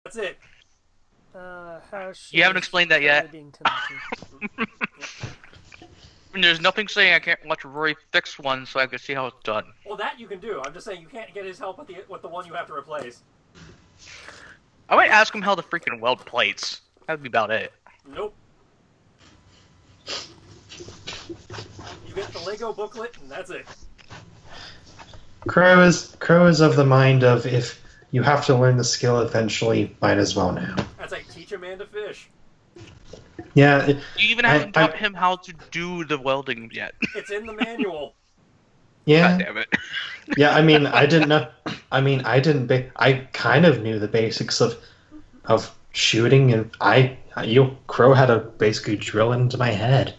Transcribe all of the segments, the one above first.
That's it. You haven't explained that yet. Being Timothy. And there's nothing saying I can't watch Rory fix one so I can see how it's done. Well, that you can do. I'm just saying you can't get his help with the one you have to replace. I might ask him how to freaking weld plates. That'd be about it. Nope. You get the Lego booklet, and that's it. Crow is of the mind of if you have to learn the skill eventually, might as well now. That's like teach a man to fish. Yeah. You even haven't taught him how to do the welding yet. It's in the manual. Yeah. God damn it. Yeah, I mean, I didn't know. I mean, I kind of knew the basics of shooting, and Crow had to basically drill into my head.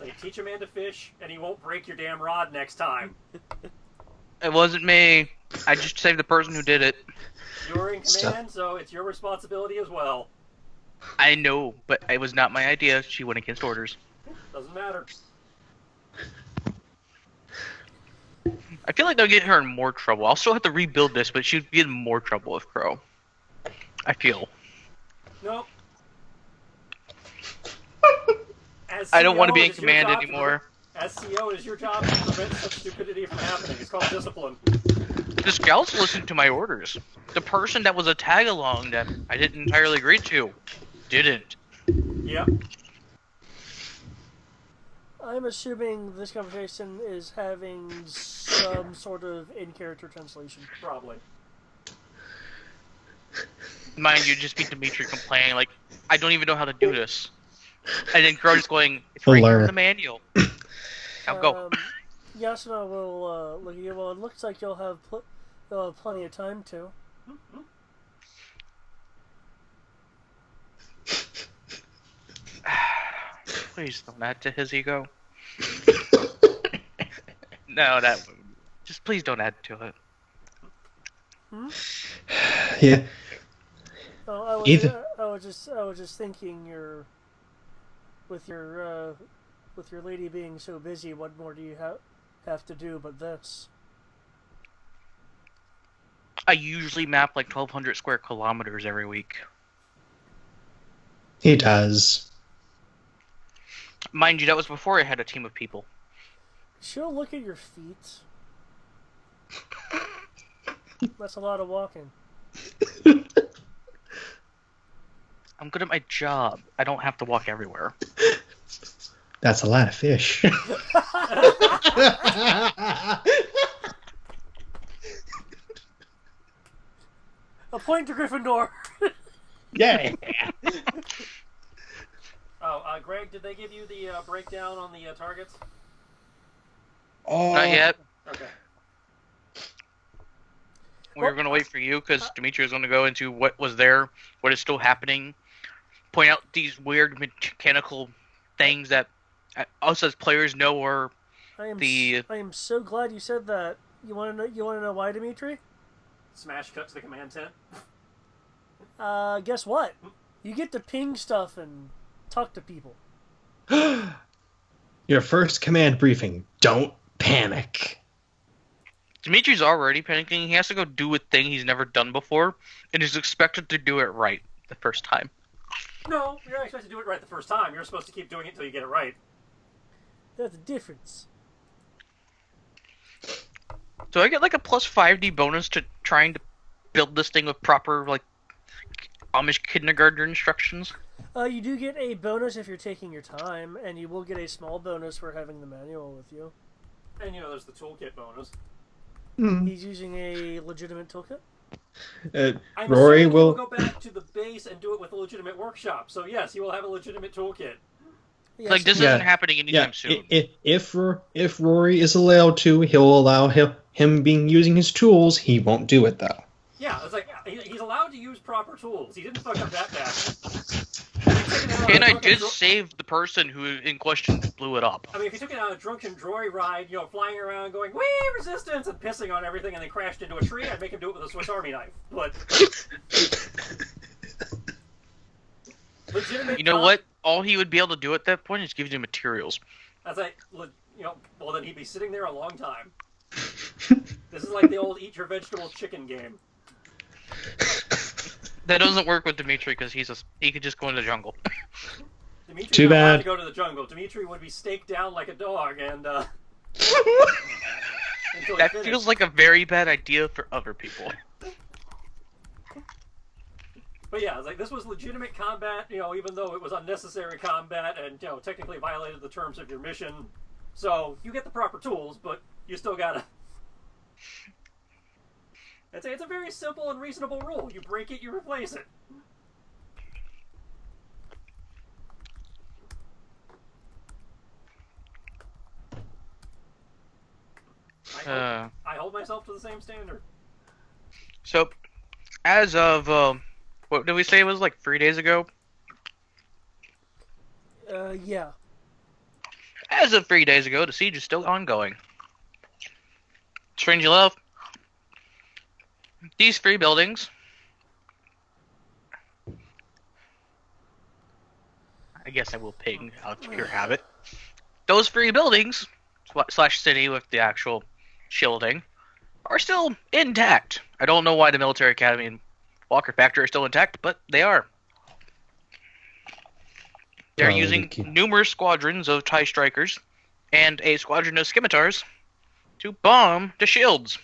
Like, teach a man to fish, and he won't break your damn rod next time. It wasn't me. I just saved the person who did it. You're in command, so it's your responsibility as well. I know, but it was not my idea. She went against orders. Doesn't matter. I feel like they'll get her in more trouble. I'll still have to rebuild this, but she'd be in more trouble with Crow. I feel. Nope. I don't want to be in it is your command job anymore. As CEO, it is your job to prevent such stupidity from happening. It's called discipline. The scouts listened to my orders. The person that was a tag-along that I didn't entirely agree to didn't. Yep. I'm assuming this conversation is having some sort of in-character translation. Probably. Mind you, just be Dimitri complaining, like, I don't even know how to do this. And then Crow just going, it's right here in the manual. Now go. Yasuna will look at you. Well, it looks like you'll have plenty of time to. Please don't add to his ego. No, just please don't add to it. Yeah. Oh, I was just thinking with your lady being so busy, what more do you have to do but this? I usually map like 1,200 square kilometers every week. He does. Mind you, that was before I had a team of people. She'll look at your feet. That's a lot of walking. I'm good at my job. I don't have to walk everywhere. That's a lot of fish. A point to Gryffindor. Yeah. Greg, did they give you the breakdown on the targets? Not yet. Okay. We were going to wait for you because Dimitri was going to go into what was there, what is still happening, point out these weird mechanical things that us as players know are I am so glad you said that. You want to know why, Dimitri? Smash cut to the command tent. Guess what? You get to ping stuff and talk to people. Your first command briefing. Don't panic. Dimitri's already panicking. He has to go do a thing he's never done before, and is expected to do it right the first time. No, you're not supposed to do it right the first time. You're supposed to keep doing it until you get it right. That's the difference. So I get like a plus 5D bonus to trying to build this thing with proper, like, Amish kindergarten instructions? You do get a bonus if you're taking your time, and you will get a small bonus for having the manual with you. And there's the toolkit bonus. He's using a legitimate toolkit? Rory will go back to the base and do it with a legitimate workshop. So yes, he will have a legitimate toolkit. Yes. Like, this isn't happening anytime soon. If Rory is allowed to, he'll allow him using his tools. He won't do it though. Yeah, it's like he's allowed to use proper tools. He didn't fuck up that bad. And I did save the person who in question blew it up. I mean, if he took it on a drunken droid ride, flying around going, "Wee, resistance!" and pissing on everything and then crashed into a tree, I'd make him do it with a Swiss Army knife. But legitimate. You know what? All he would be able to do at that point is give you materials. That's like, well, then he'd be sitting there a long time. This is like the old eat your vegetables chicken game. That doesn't work with Dimitri because he could just go in the jungle. Dimitri's Too not allowed bad. to go to the jungle. Dimitri would be staked down like a dog, and until he That finished. feels like a very bad idea for other people. But yeah, it's like this was legitimate combat, even though it was unnecessary combat and technically violated the terms of your mission. So you get the proper tools, but you still gotta. It's a very simple and reasonable rule. You break it, you replace it. I hold myself to the same standard. So, as of what did we say it was like 3 days ago? Yeah. As of 3 days ago, the siege is still ongoing. Strangely enough, these 3 buildings. I guess I will ping out of pure habit. Those 3 buildings / city with the actual shielding are still intact. I don't know why the military academy and Walker Factory are still intact, but they are. They're using numerous squadrons of TIE Strikers and a squadron of scimitars to bomb the shields.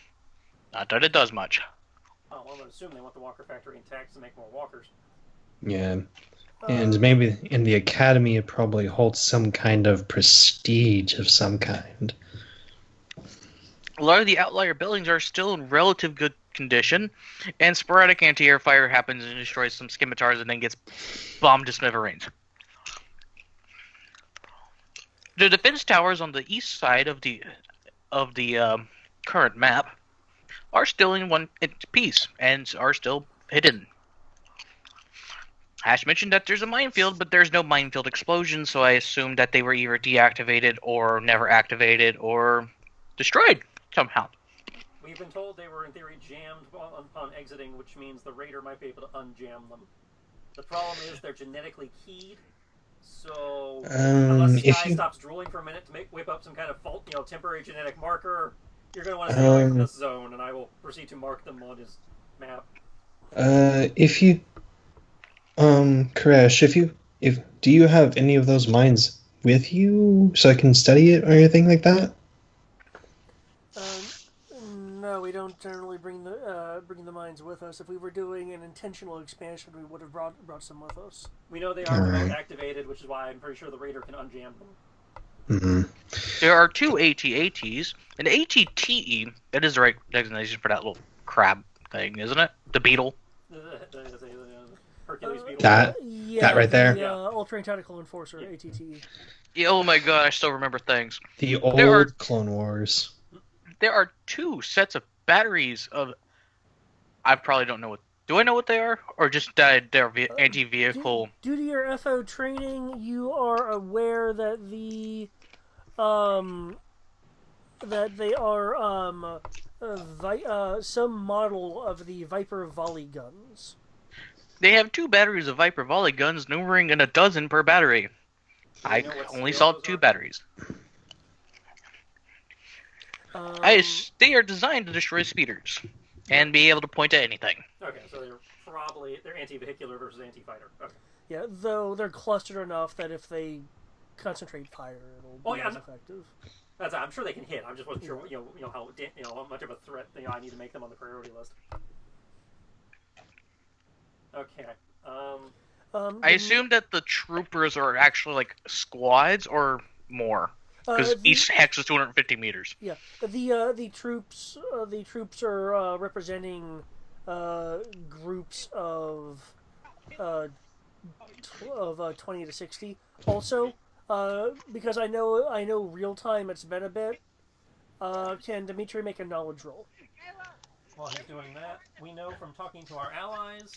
Not that it does much. Oh, well, I would assume they want the Walker Factory intact to make more walkers. Yeah. And maybe in the academy it probably holds some kind of prestige of some kind. A lot of the outlier buildings are still in relative good condition, and sporadic anti-air fire happens and destroys some scimitars and then gets bombed to smithereens. The defense towers on the east side of the current map are still in one piece and are still hidden. Ash mentioned that there's a minefield, but there's no minefield explosion, so I assumed that they were either deactivated or never activated or destroyed somehow. We've been told they were in theory jammed upon exiting, which means the raider might be able to unjam them. The problem is they're genetically keyed, so unless this guy stops drooling for a minute to whip up some kind of fault, temporary genetic marker, you're going to want to stay away from this zone, and I will proceed to mark them on his map. If you, Koresh, do you have any of those mines with you so I can study it or anything like that? No, we don't generally bring the mines with us. If we were doing an intentional expansion, we would have brought some with us. We know they are remote activated, which is why I'm pretty sure the raider can unjam them. Mm-hmm. There are 2 AT-ATs. An AT-TE, that is the right designation for that little crab thing, isn't it? The beetle. The Hercules beetle. That right there? Ultra Tactical Enforcer, ATTE. Yeah, oh my god, I still remember things. The old Clone Wars. There are 2 sets of batteries of... I probably don't know what... Do I know what they are? Or just their anti-vehicle... Due to your FO training, you are aware that the... that they are, some model of the Viper volley guns. They have 2 batteries of Viper volley guns, numbering in a dozen per battery. I only saw 2 batteries. They are designed to destroy speeders and be able to point at anything. Okay, so they're anti-vehicular versus anti-fighter. Okay. Yeah, though they're clustered enough that if they concentrate fire, it'll be as effective. I'm sure they can hit. I just wasn't sure, how much of a threat I need to make them on the priority list. Okay. I assume that the troopers are actually like squads or more. Because each hex is 250 meters. Yeah, the troops are representing groups of 20 to 60. Also, because I know real time it's been a bit. Can Dimitri make a knowledge roll? While he's doing that, we know from talking to our allies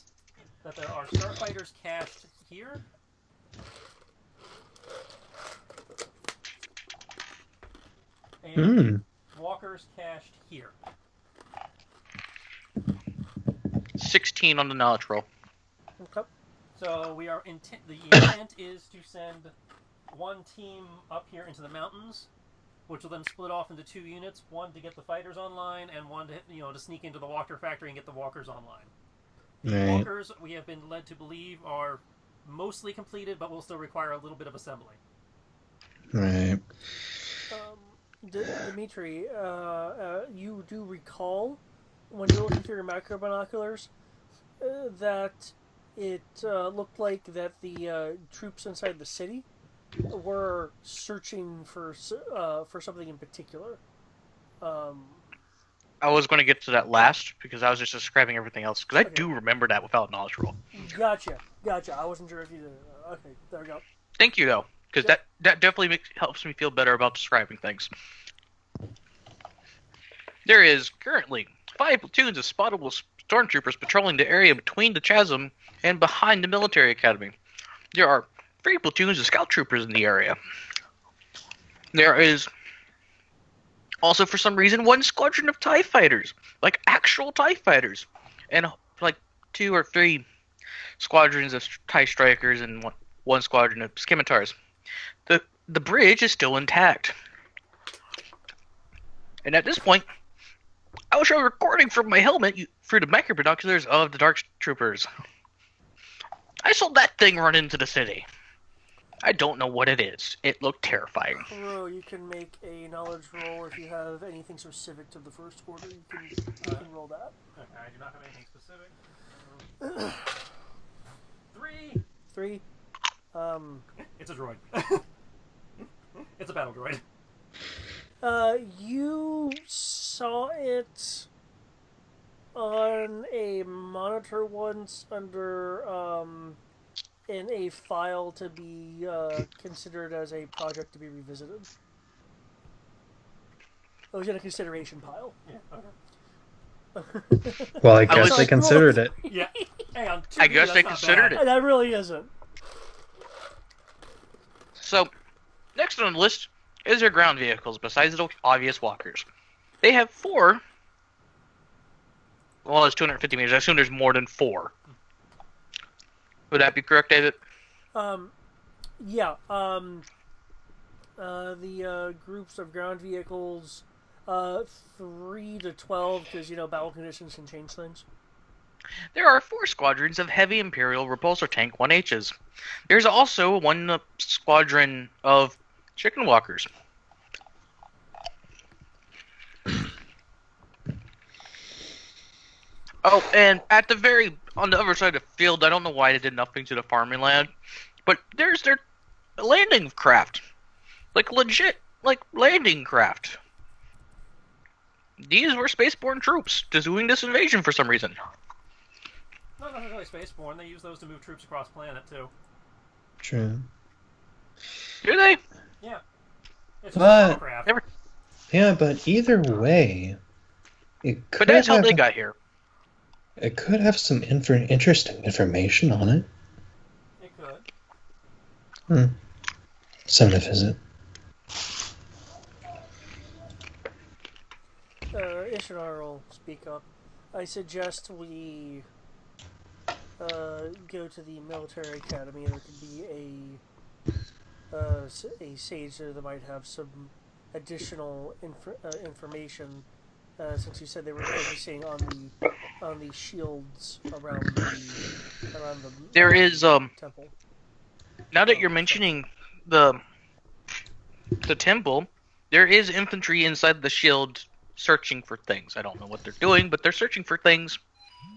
that there are starfighters cached here. And walkers cached here. 16 on the knowledge roll. Okay. So we are the intent is to send one team up here into the mountains, which will then split off into 2 units: one to get the fighters online, and one to to sneak into the Walker Factory and get the walkers online. The Right. walkers, we have been led to believe, are mostly completed, but will still require a little bit of assembly. Right. Dimitri, you do recall when you're looking through your macro binoculars that it looked like that the troops inside the city were searching for something in particular. I was going to get to that last because I was just describing everything else because I Okay. do remember that without knowledge roll. Gotcha. I wasn't sure if you did it. Okay, there we go. Thank you though, because Yep. that definitely helps me feel better about describing things. There is currently 5 platoons of spottable stormtroopers patrolling the area between the chasm and behind the military academy. There are 3 platoons of scout troopers in the area. There is also, for some reason, 1 squadron of TIE fighters, like actual TIE fighters, and like 2 or 3 squadrons of TIE strikers and one squadron of scimitars. The bridge is still intact. And at this point, I will show a recording from my helmet through the micro binoculars of the Dark Troopers. I saw that thing run into the city. I don't know what it is. It looked terrifying. Crow, you can make a knowledge roll if you have anything specific to the first order. You can roll that. Okay, I do not have anything specific. 3. 3. It's a droid. It's a battle droid. You saw it on a monitor once under in a file to be considered as a project to be revisited. It was in a consideration pile. Yeah, okay. Well, I guess they like, considered it. Yeah. Hey, on 2D, I guess that's they not considered bad. it. That really isn't. So, next on the list is their ground vehicles, besides the obvious walkers. They have 4. Well, it's 250 meters. I assume there's more than 4. Would that be correct, David? Yeah. The groups of ground vehicles, 3 to 12, because battle conditions can change things. There are 4 squadrons of heavy Imperial repulsor tank 1Hs. There's also 1 squadron of chicken walkers. Oh, and on the other side of the field, I don't know why they did nothing to the farming land, but there's their landing craft. Like legit, like landing craft. These were spaceborne troops doing this invasion for some reason. Not necessarily spaceborne. They use those to move troops across planet too. True. Do they? Yeah. It's just But- a craft. Never. Yeah, but either way, it could But that's how have they got here. it could have some interesting information on it. It could. Something to visit. Ishinar will speak up. I suggest we go to the military academy. There could be a sage there that might have some additional information. Since you said they were focusing on the shields around the There is temple. now that you're mentioning the temple, there is infantry inside the shield searching for things. I don't know what they're doing, but they're searching for things.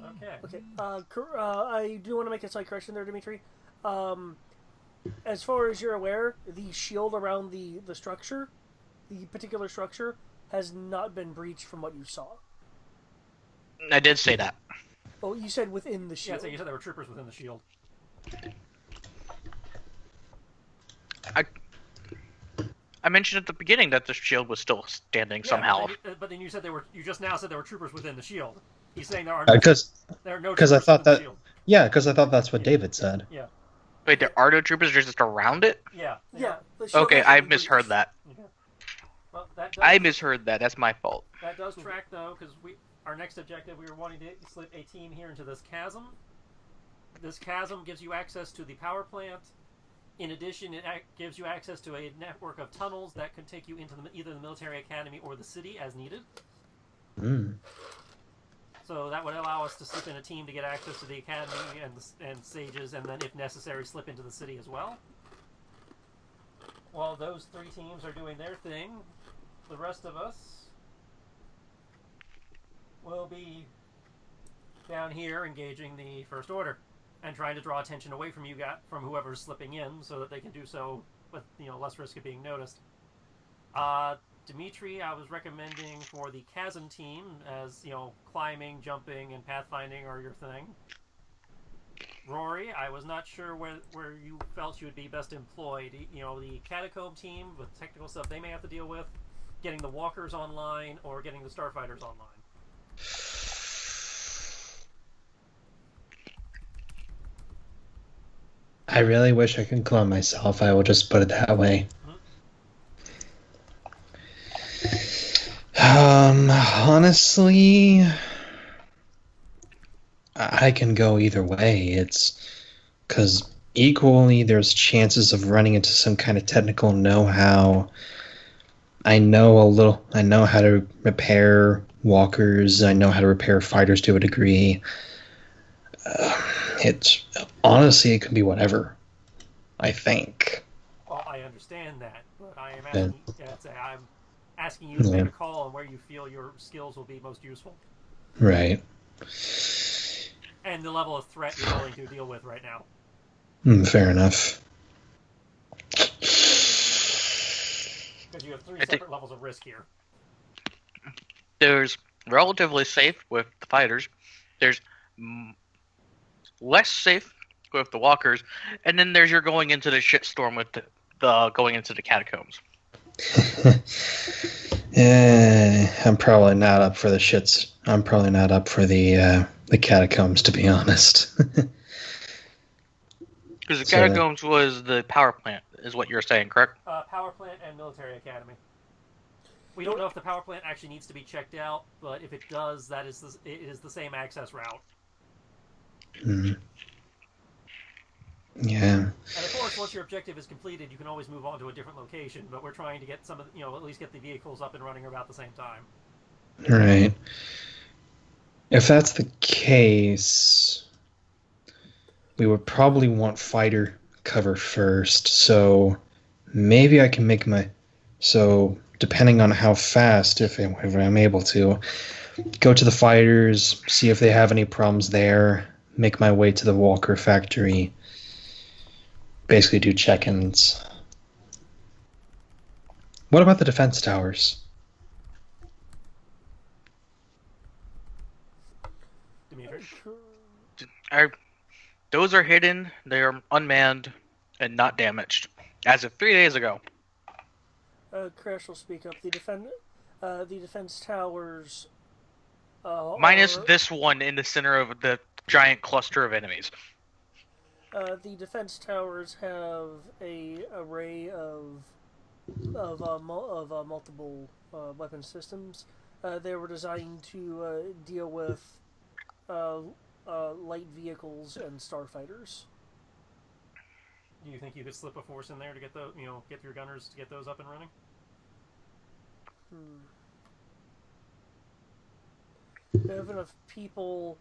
Okay. Okay. I do want to make a slight correction there, Dimitri. As far as you're aware, the shield around the structure, the particular structure, has not been breached from what you saw. I did say that. Oh, you said within the Yeah, shield. so you said there were troopers within the shield. I mentioned at the beginning that the shield was still standing somehow. Yeah, but then you said you just now said there were troopers within the shield. He's saying there are Because there are no because I troopers thought within the that shield. because I thought that's what David said. Yeah. Wait, there are no troopers just around it? Yeah. Yeah. The shield Okay, hasn't I been misheard breached. that. Well, that does, I misheard that. That's my fault. that does track though, because our next objective we were wanting to slip a team here into this chasm. This chasm gives you access to the power plant. In addition, it gives you access to a network of tunnels that can take you into either the military academy or the city as needed. So that would allow us to slip in a team to get access to the academy and sages, and then, if necessary, slip into the city as well. While those 3 teams are doing their thing, the rest of us will be down here engaging the First Order and trying to draw attention away from from whoever's slipping in, so that they can do so with less risk of being noticed. Dimitri, I was recommending for the chasm team, as climbing, jumping, and pathfinding are your thing. Rory, I was not sure where you felt you would be best employed. The catacomb team with technical stuff they may have to deal with, getting the walkers online, or getting the starfighters online. I really wish I could clone myself. I will just put it that way. Honestly, I can go either way. It's because equally there's chances of running into some kind of technical know-how. I know how to repair walkers. I know how to repair fighters to a degree. It's honestly, it could be whatever, I think. Well, I understand that, but I am asking you to make a call on where you feel your skills will be most useful. Right. And the level of threat you're willing to deal with right now. Fair enough. Because you have 3 separate levels of risk here. There's relatively safe with the fighters. There's less safe with the walkers, and then there's your going into the shitstorm with the going into the catacombs. I'm probably not up for the shits. I'm probably not up for the catacombs, to be honest. Because the catacombs was the power plant, is what you're saying, correct? Power plant and military academy. We don't know if the power plant actually needs to be checked out, but if it does, it is the same access route. Yeah. And of course, once your objective is completed, you can always move on to a different location. But we're trying to get some of at least get the vehicles up and running about the same time. Right. If that's the case, we would probably want fighter cover first. So maybe I can make depending on how fast, if I'm able to, go to the fighters, see if they have any problems there, make my way to the Walker factory, basically do check-ins. What about the defense towers? Dimitri? Those are hidden, they are unmanned, and not damaged. As of 3 days ago. Crash will speak up. The defense towers... minus this one in the center of the giant cluster of enemies. The defense towers have a array of multiple weapon systems. They were designed to deal with light vehicles and starfighters. Do you think you could slip a force in there to get get your gunners to get those up and running? We have enough people.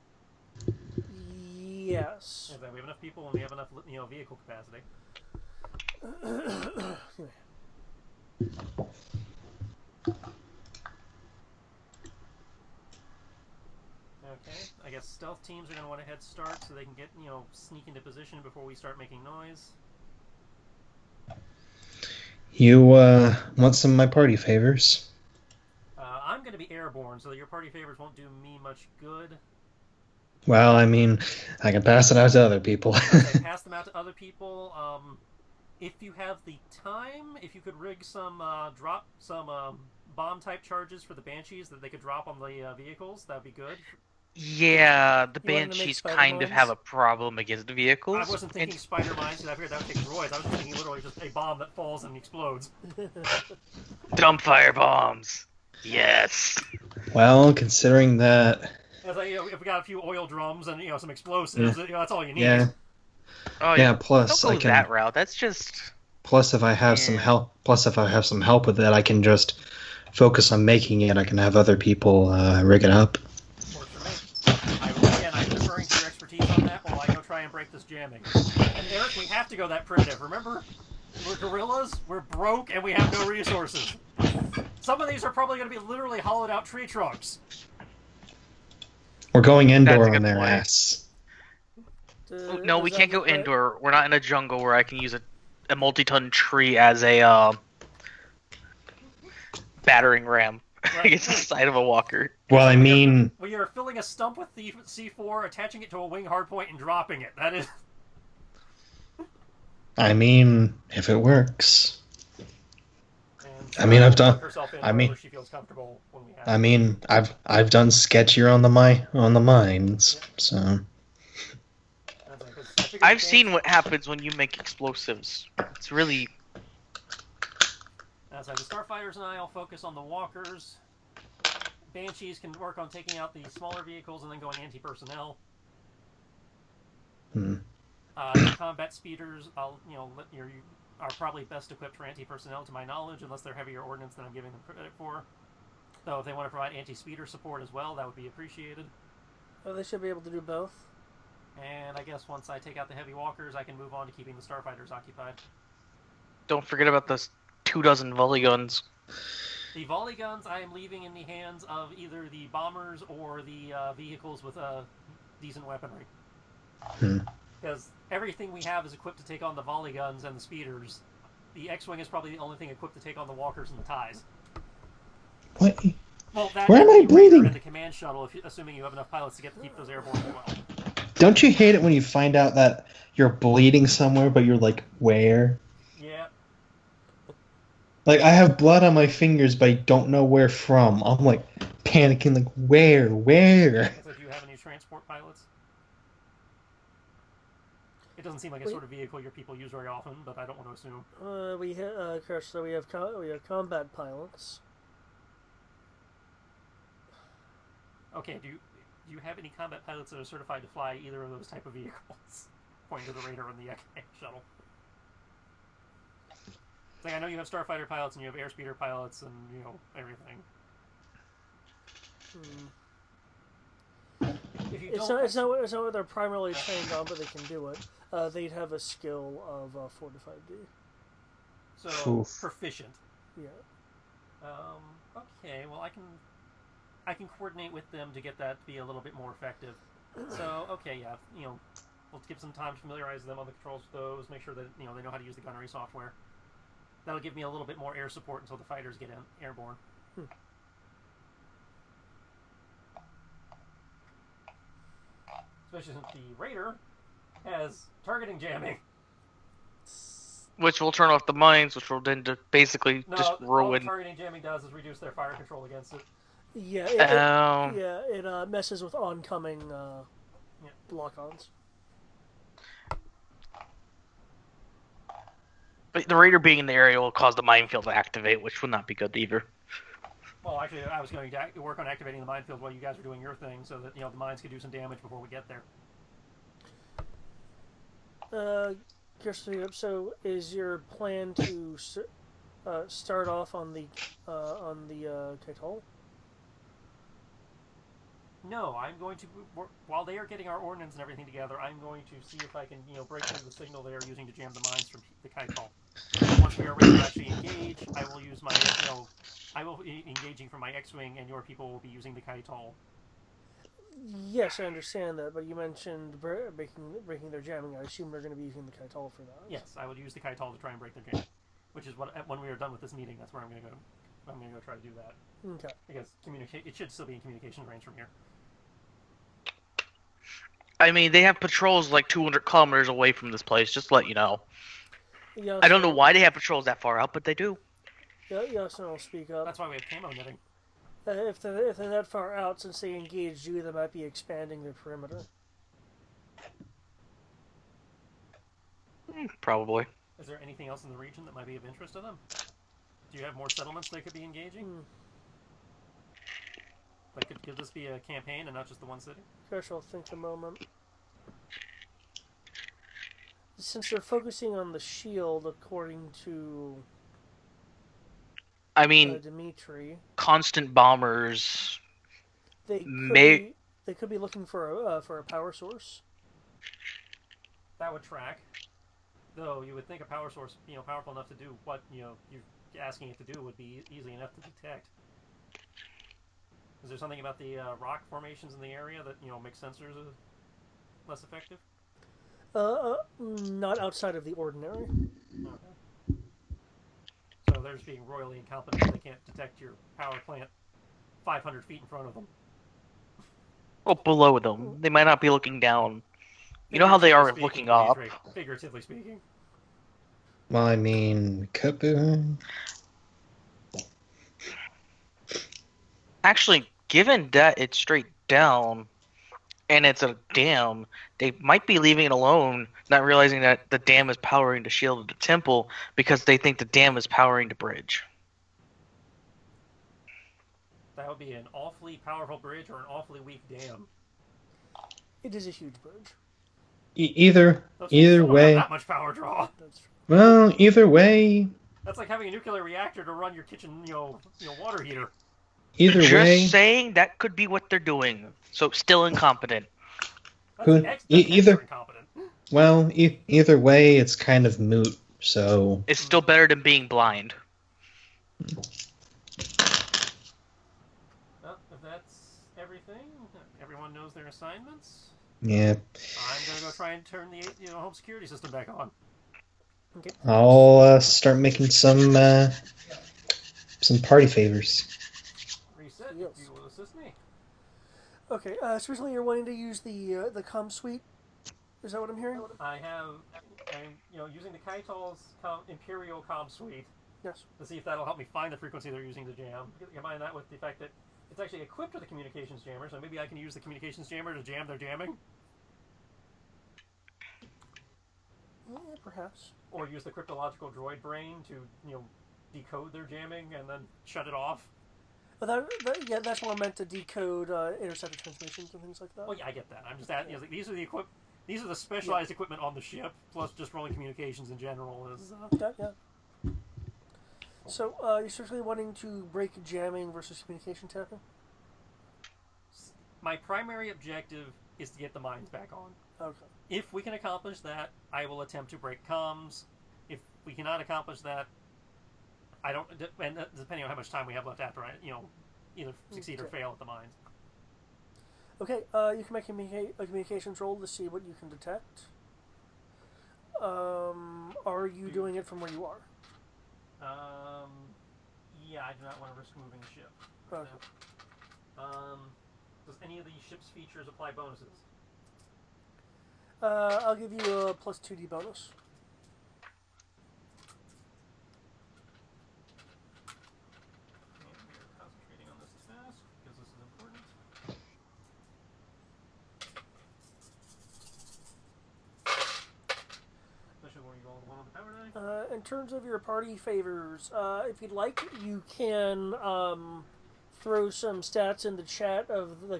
Yes. We have enough people and we have enough vehicle capacity. Okay, I guess stealth teams are going to want a head start so they can get, sneak into position before we start making noise. You want some of my party favors? I'm going to be airborne, so your party favors won't do me much good. Well, I mean, I can pass it out to other people. Pass them out to other people. If you have the time, if you could rig some bomb-type charges for the Banshees that they could drop on the vehicles, that would be good. Yeah, the Banshees kind of have a problem against the vehicles. I wasn't thinking spider mines because I figured that would take droids. I was thinking literally just a bomb that falls and explodes. Dump fire bombs. Yes. Well, considering that... If we got a few oil drums and some explosives, that's all you need. Yeah. Oh yeah. Plus, don't go that route. That's just. Plus, if I have some help. Plus, if I have some help with it, I can just focus on making it. I can have other people rig it up. Works for me. break this jamming. And Eric, we have to go that primitive. Remember, we're gorillas, we're broke, and we have no resources. Some of these are probably going to be literally hollowed out tree trunks. We're going That's indoor a good on their point. ass. No, we can't go indoor. We're not in a jungle where I can use a multi-ton tree as a battering ram against the side of a walker. Well, I mean, we are filling a stump with the C4, attaching it to a wing hardpoint, and dropping it. That is. if it works. I've done. She feels comfortable when we have I've done sketchier on the mines. Yeah. So. I've seen what happens when you make explosives. It's really. As the Starfighters and I'll focus on the walkers. Banshees can work on taking out the smaller vehicles and then going anti-personnel. The combat speeders, are probably best equipped for anti-personnel to my knowledge, unless they're heavier ordnance than I'm giving them credit for. Though if they want to provide anti-speeder support as well, that would be appreciated. Oh, they should be able to do both. And I guess once I take out the heavy walkers, I can move on to keeping the Starfighters occupied. Don't forget about the 24 volley guns. The volley guns I am leaving in the hands of either the bombers or the vehicles with decent weaponry. Because everything we have is equipped to take on the volley guns and the speeders. The X-Wing is probably the only thing equipped to take on the walkers and the TIEs. What? Well, that Where am I bleeding? and the command shuttle, assuming you have enough pilots to keep those airborne as well. Don't you hate it when you find out that you're bleeding somewhere, but you're like, where? Yeah. Like, I have blood on my fingers, but I don't know where from. I'm like panicking, like, where? So do you have any transport pilots? It doesn't seem like a sort of vehicle your people use very often, but I don't want to assume. We have combat pilots. Okay, do you have any combat pilots that are certified to fly either of those type of vehicles? Pointing to the Raider and the shuttle. Like, I know you have Starfighter pilots and you have Airspeeder pilots and, everything. It's not what they're primarily trained on, but they can do it. They'd have a skill of 4 to 5D. So, proficient. Yeah. Okay, well, I can coordinate with them to get that to be a little bit more effective. So, okay, yeah, we'll give some time to familiarize them on the controls with those, make sure that, they know how to use the gunnery software. That'll give me a little bit more air support until the fighters get airborne. Especially since the Raider has targeting jamming. Which will turn off the mines, which will then basically just ruin. All the targeting jamming does is reduce their fire control against it. Yeah, it messes with oncoming lock-ons. But the Raider being in the area will cause the minefield to activate, which will not be good either. Well, actually, I was going to work on activating the minefield while you guys are doing your thing, so that the mines could do some damage before we get there. So, is your plan to start off on the Ketol? No, I'm going to, while they are getting our ordnance and everything together, I'm going to see if I can, break through the signal they are using to jam the mines from the Kaitol. Once we are ready to actually engage, I will use my, I will be engaging from my X-Wing, and your people will be using the Kaitol. Yes, I understand that, but you mentioned breaking their jamming. I assume they're going to be using the Kaitol for that. Yes, I would use the Kaitol to try and break their jamming, which is what, when we are done with this meeting, that's where I'm going to go. I'm going to go try to do that. Okay. Because it should still be in communication range from here. I mean, they have patrols like 200 kilometers away from this place, just to let you know. Yeah, I don't know why they have patrols that far out, but they do. Yeah, so I'll speak up. That's why we have camo knitting. If they're that far out, since they engaged you, they might be expanding their perimeter. Probably. Is there anything else in the region that might be of interest to them? Do you have more settlements they could be engaging? Like, could this be a campaign and not just the one city? Gosh, I'll think a moment. Since they're focusing on the shield, according to Dimitri, constant bombers. They could be looking for a power source. That would track. Though you would think a power source, powerful enough to do what you're asking it to do would be easy enough to detect. Is there something about the rock formations in the area that makes sensors less effective? Not outside of the ordinary. Okay. So they're just being royally incompetent. They can't detect your power plant 500 feet in front of them. Well, below them. They might not be looking down. You know how they are looking up? Figuratively speaking. Well, I mean, could be. Actually, given that it's straight down and it's a dam, they might be leaving it alone, not realizing that the dam is powering the shield of the temple because they think the dam is powering the bridge. That would be an awfully powerful bridge or an awfully weak dam. It is a huge bridge. Either Don't way. have that much power draw. That's true. Well, either way. That's like having a nuclear reactor to run your kitchen, water heater. Either Just way. saying that could be what they're doing. So still incompetent. That's either incompetent. Well, either way, it's kind of moot. So it's still better than being blind. Well, if that's everything, everyone knows their assignments. Yeah. I'm gonna go try and turn the home security system back on. Okay. I'll start making some party favors. Reset. Yes. You will assist me. Okay. So recently you're wanting to use the comm suite. Is that what I'm hearing? I'm using the Kaital's Imperial Comm Suite Yes. to see if that'll help me find the frequency they're using to jam. Combine that with the fact that it's actually equipped with a communications jammer, so maybe I can use the communications jammer to jam their jamming. Yeah, perhaps. Or use the cryptological droid brain to, decode their jamming and then shut it off. But that's more meant to decode interceptor transmissions and things like that. Well, yeah, I get that. I'm just adding, these are the specialized equipment on the ship, plus just rolling communications in general is. Yeah. So you're certainly wanting to break jamming versus communication tapping. My primary objective is to get the mines back on. Okay. If we can accomplish that, I will attempt to break comms. If we cannot accomplish that, I don't. And depending on how much time we have left after I, either succeed or fail at the mines. Okay. You can make a communications roll to see what you can detect. Are you doing it from where you are? Yeah, I do not want to risk moving the ship. Okay. Does any of the ship's features apply bonuses? I'll give you a plus 2d bonus. And we are concentrating on this task because this is important. Especially when you roll one on the power die. In terms of your party favors, if you'd like, you can throw some stats in the chat of the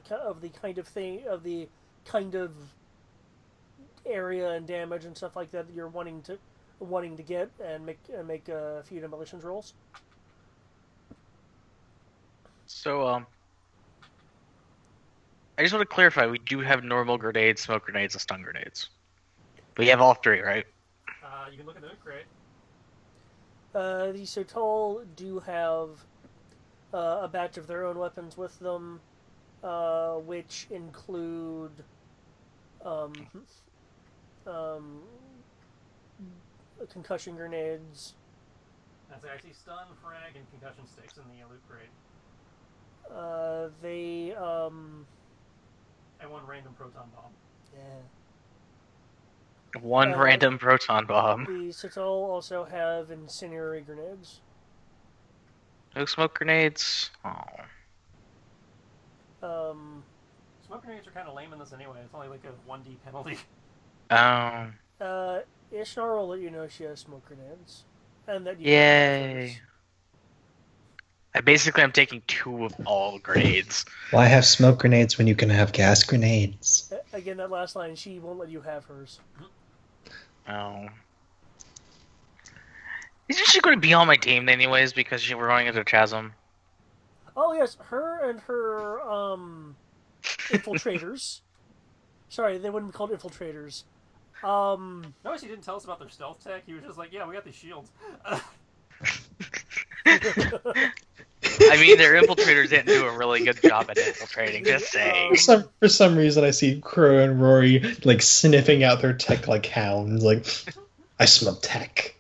kind of area and damage and stuff like that you're wanting to get, and make a few demolitions rolls. So I just want to clarify: we do have normal grenades, smoke grenades, and stun grenades. We have all three, right? You can look at the loot crate. The Sotol do have a batch of their own weapons with them, which include concussion grenades. That's actually stun, frag, and concussion sticks in the loot crate. And one random proton bomb. Yeah. One random proton bomb. The Sotol also have incendiary grenades. No smoke grenades. Oh. Smoke grenades are kind of lame in this anyway. It's only like a 1d penalty. Ishnar will let you know she has smoke grenades, and that you Yay. I'm taking 2 of all grades. Why have smoke grenades when you can have gas grenades? Again, that last line, she won't let you have hers. Oh. Isn't she going to be on my team anyways because we're going into Chasm? Oh yes, her and her infiltrators. Sorry, they wouldn't be called infiltrators. Notice he didn't tell us about their stealth tech. He was just like, yeah, we got these shields. I mean, their infiltrators didn't do a really good job at infiltrating. Just saying. For some reason, I see Crow and Rory like sniffing out their tech like hounds. Like, I smell tech.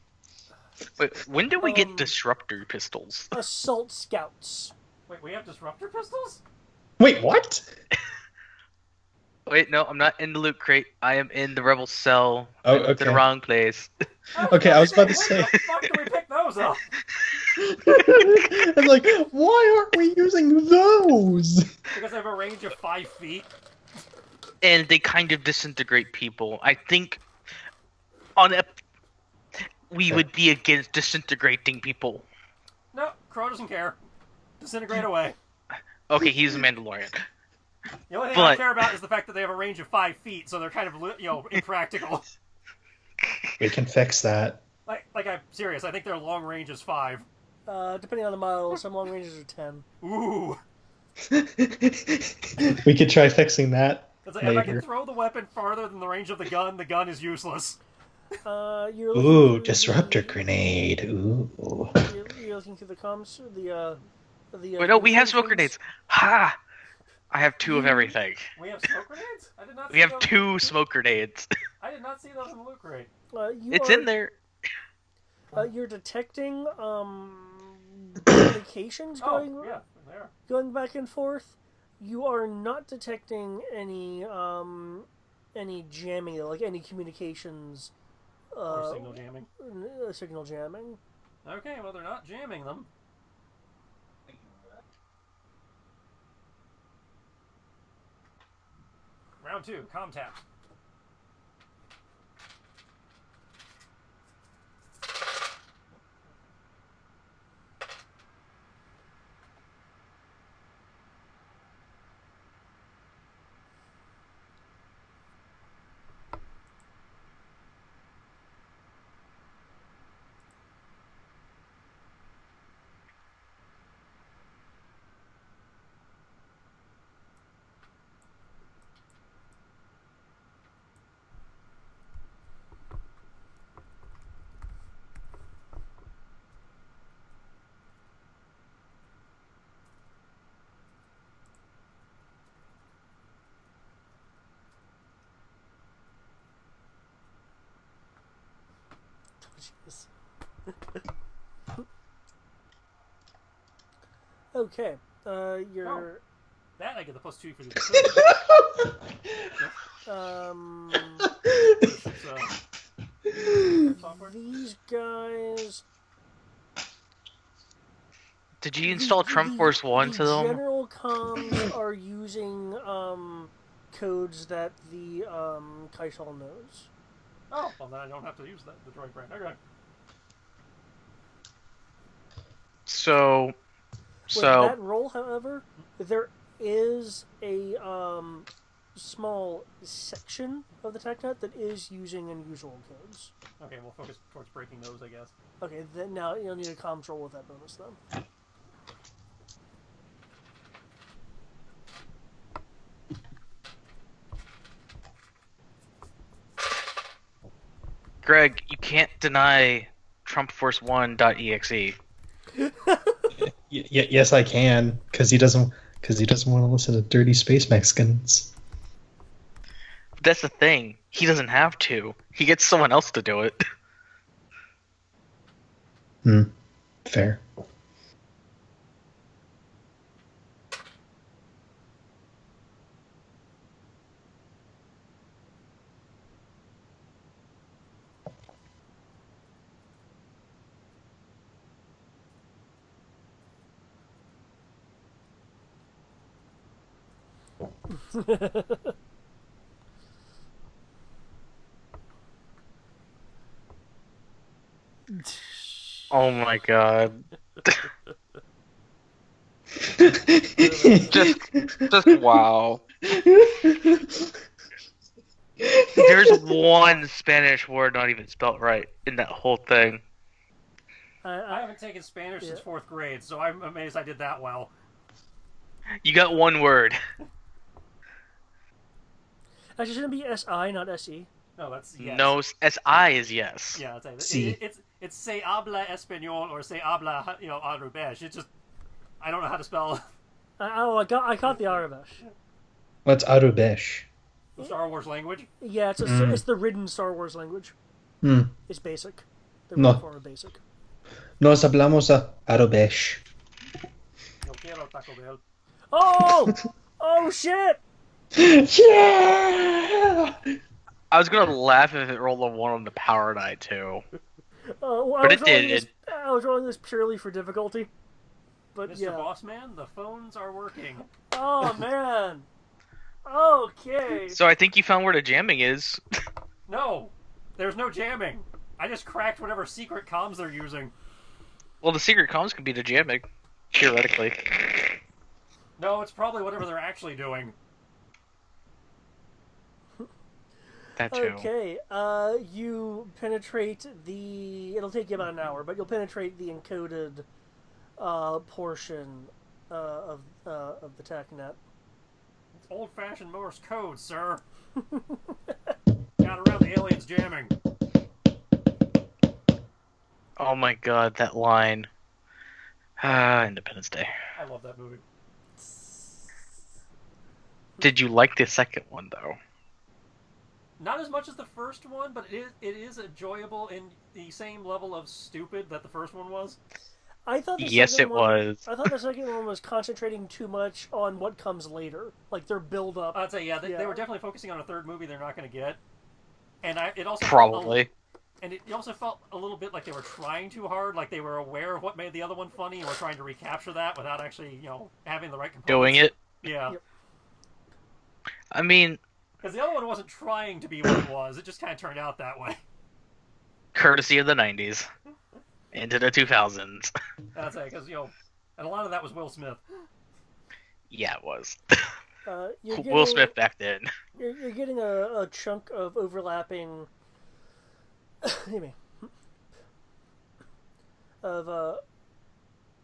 Wait, when did we get disruptor pistols? Assault scouts. Wait, we have disruptor pistols? Wait, what? Wait, no, I'm not in the loot crate. I am in the rebel cell. Oh, I went to the okay. wrong place. Okay, I was about to Where say. the fuck do we pick those up? I'm like, why aren't we using those? Because they have a range of 5 feet. And they kind of disintegrate people. I think on a we would be against disintegrating people. No, Crow doesn't care. Disintegrate away. Okay, he's a Mandalorian. The only thing I care about is the fact that they have a range of 5 feet, so they're kind of, impractical. We can fix that. Like I'm serious. I think their long range is 5. Depending on the model, some long ranges are 10. Ooh. We could try fixing that. It's like, if I can later. throw the weapon farther than the range of the gun is useless. You're Ooh, through disruptor the- grenade. Ooh. You're looking through the comms. Wait, no, we have smoke grenades. Ha! I have 2 of everything. We have smoke grenades? I did not see We have those. 2 smoke grenades. I did not see those in the loot crate. It's in there. You're detecting communications going Oh, yeah, there. going back and forth. You are not detecting any jamming, like any communications. Or signal jamming. Signal jamming. Okay, well, they're not jamming them. Round 2, comm taps. Jeez. Okay. You're. That I get the +2 for the software. These guys. Did you install Trump Force 1 to them? General comms are using codes that the Kaisal knows. Oh, well then I don't have to use the droid brand. Okay. So With that roll, however, there is a small section of the TechNet that is using unusual codes. Okay, we'll focus towards breaking those, I guess. Okay, then now you'll need a comms roll with that bonus then. Greg, you can't deny TrumpForce1.exe. Yes, I can, because he doesn't want to listen to dirty space Mexicans. That's the thing. He doesn't have to. He gets someone else to do it. Fair. Oh my god. Just wow. There's one Spanish word not even spelt right in that whole thing. I haven't taken Spanish since 4th grade, so I'm amazed I did that well. You got one word. Actually, shouldn't it be SI, not SE? No, that's yes. No, SI is yes. Yeah, that's it. Si. It's se habla español or se habla, Arabesh. It's just I don't know how to spell I caught the Arabish. What's Arubesh? the Star Wars language. Yeah, it's the written Star Wars language. Hmm. It's basic. The No. written form of basic. Nos hablamos a Arubesh. No quiero Taco Bell. Oh! Oh shit! Yeah! I was gonna laugh if it rolled a 1 on the power die too. Well, But it did. I was rolling this purely for difficulty. But Mr. yeah. Bossman, the phones are working. Oh man. Okay. So I think you found where the jamming is. No, there's no jamming. I just cracked whatever secret comms they're using. Well, the secret comms could be the jamming, theoretically. No, it's probably whatever they're actually doing. That too. Okay. You penetrate the. It'll take you about an hour, but you'll penetrate the encoded portion of the TACnet. It's old-fashioned Morse code, sir. Got around the aliens jamming. Oh my god, that line. Independence Day. I love that movie. Did you like the second one though? Not as much as the first one, but it is enjoyable in the same level of stupid that the first one was. I thought the Yes, second it one, was. I thought the second one was concentrating too much on what comes later, like their build up. I'd say they were definitely focusing on a third movie they're not going to get, and it also Probably. and it also felt a little bit like they were trying too hard, like they were aware of what made the other one funny and were trying to recapture that without actually having the right components. Doing it. Yeah. Yep. I mean, Because the other one wasn't trying to be what it was. It just kind of turned out that way. courtesy of the 90s. Into the 2000s. I'd say, because, and a lot of that was Will Smith. Yeah, it was. Getting, Will Smith back then. You're getting a chunk of overlapping.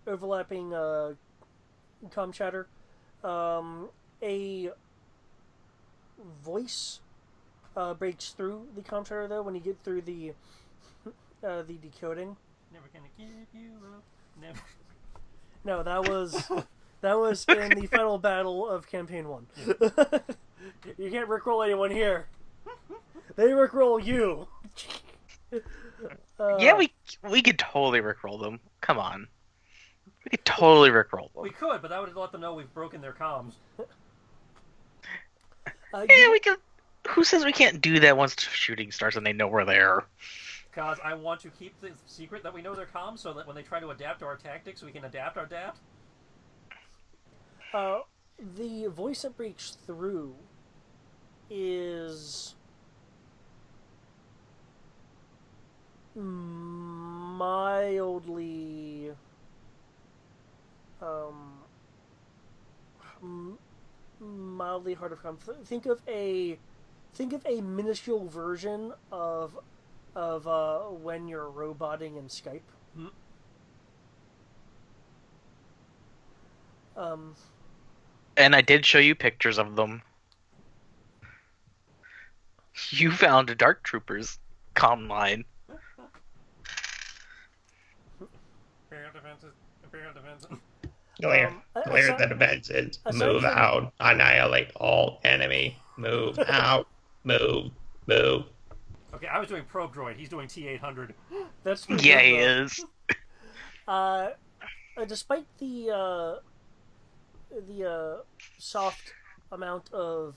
Overlapping comm chatter. A voice breaks through the comm chatter though when you get through the decoding. Never gonna give you up. Never. No, that was in the final battle of campaign 1. Yeah. You can't rickroll anyone here. They rickroll you. Yeah, we could totally rickroll them. Come on. We could totally rickroll them. We could, but that would let them know we've broken their comms. Yeah, we could. Who says we can't do that once the shooting starts and they know we're there? Because I want to keep the secret that we know their comms so that when they try to adapt to our tactics, we can adapt our adapt. The voice that breaks through is mildly mildly hard to come. Think of a minuscule version of when you're roboting in Skype. Hmm. And I did show you pictures of them. You found a Dark Troopers comm line. Imperial defenses. Imperial defenses. Clear the defenses. Move out. Annihilate all enemy. Move out. Move. Okay, I was doing Probe Droid. He's doing T-800. That's Yeah, he is. Despite the soft amount of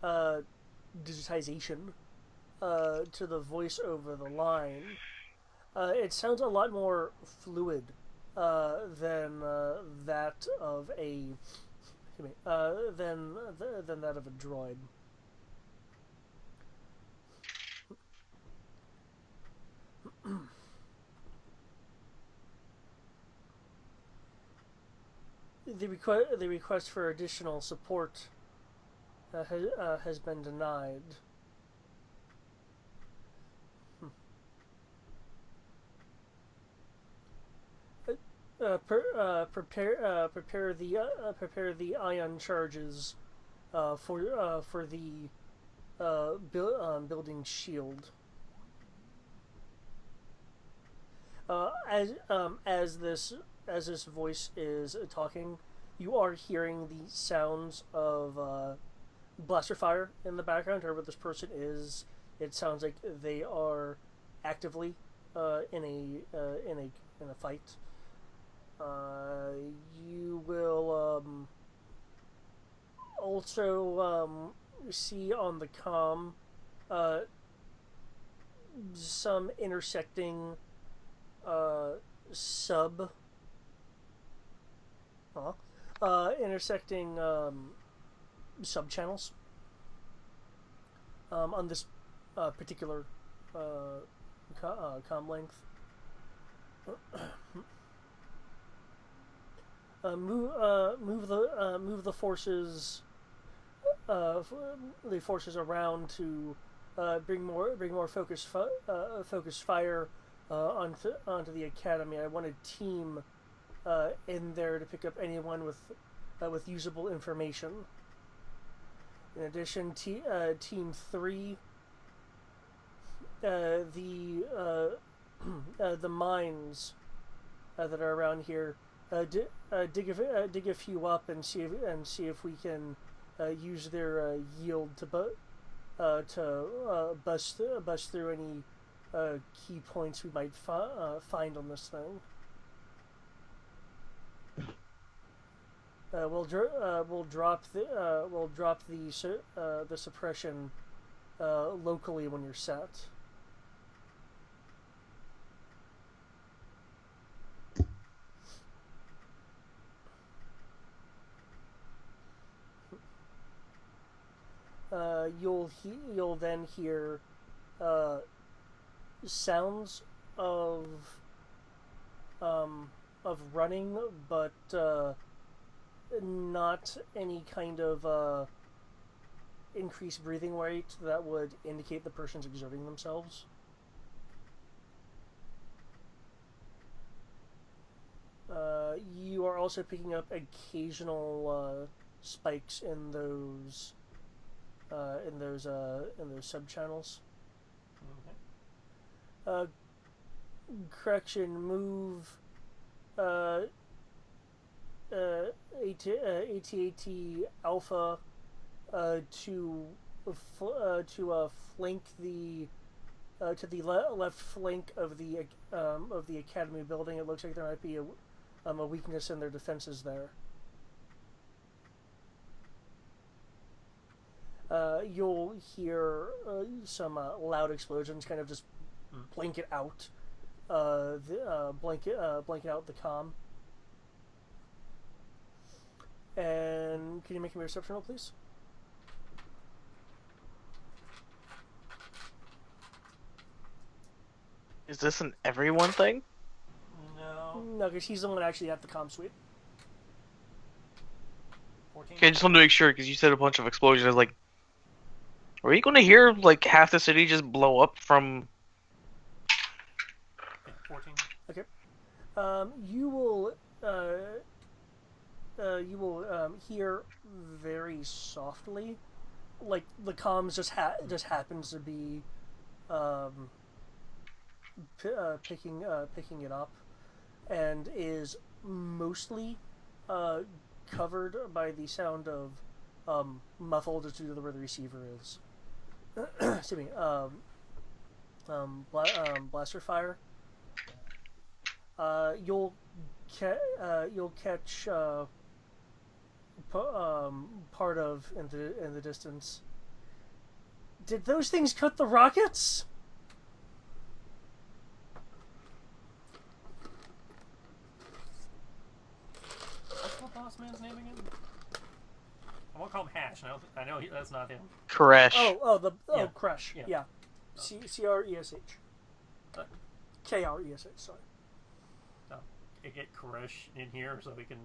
digitization to the voice over the line, it sounds a lot more fluid than that of a than that of a droid. The request for additional support has been denied. Prepare the ion charges for the building shield. As this voice is talking, you are hearing the sounds of blaster fire in the background. Whoever this person is, it sounds like they are actively in a fight. You will also see on the comm some intersecting sub channels on this particular comm length. Move the forces around to bring more focused fire onto the academy. I want a team in there to pick up anyone with usable information. In addition, Team 3, the mines that are around here, dig a few up and see if we can use their yield to bust through any key points we might find on this thing. We'll drop the suppression locally when you're set. You'll then hear sounds of running, but not any kind of increased breathing rate that would indicate the person's exerting themselves. You are also picking up occasional spikes in those sub-channels. Okay. Correction, move AT-AT Alpha to flank to the left flank of the academy building. It looks like there might be a weakness in their defenses there. You'll hear some loud explosions, kind of just blanket out, blanket out the comm. And can you make me a reception roll, please? Is this an everyone thing? No, because he's the one actually at the comm suite. 14. Okay, I just wanted to make sure because you said a bunch of explosions. I was like, are you going to hear like half the city just blow up from? 14. Okay. You will hear very softly, like the comms just happens to be picking it up, and is mostly covered by the sound of muffled just due to where the receiver is. Excuse me. Blaster fire. You'll catch part of in the distance. Did those things cut the rockets? What's the boss man's name again? I won't call him Hash. I know that's not him. Koresh. Yeah. Crush. Yeah. Kresh. Kresh. Sorry. Get Koresh in here so we can,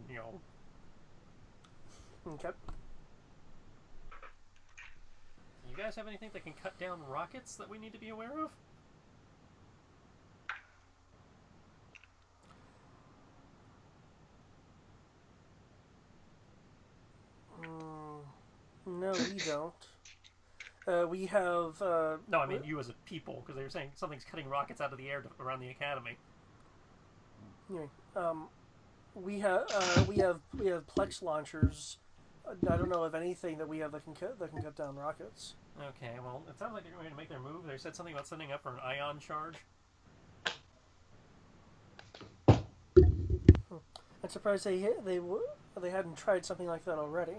Okay. You guys have anything that can cut down rockets that we need to be aware of? No, we don't. We have. No, I mean you as a people, because they were saying something's cutting rockets out of the air around the academy. We have Plex launchers. I don't know of anything that we have that can cut down rockets. Okay, well, it sounds like they're going to make their move. They said something about sending up for an ion charge. I'm surprised they hadn't tried something like that already.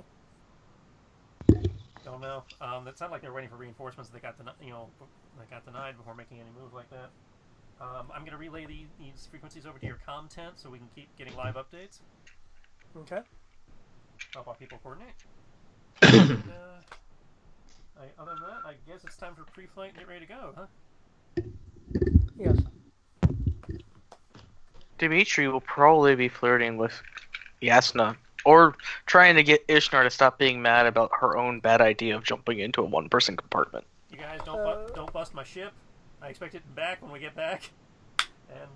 Don't know. It sounded like they were waiting for reinforcements. They got denied before making any move like that. I'm going to relay these frequencies over to your comm tent so we can keep getting live updates. Okay. Help our people coordinate. Other than that, I guess it's time for pre-flight and get ready to go, huh? Yes. Dimitri will probably be flirting with Yasna, or trying to get Ishnar to stop being mad about her own bad idea of jumping into a one-person compartment. You guys don't bust my ship. I expect it back when we get back. And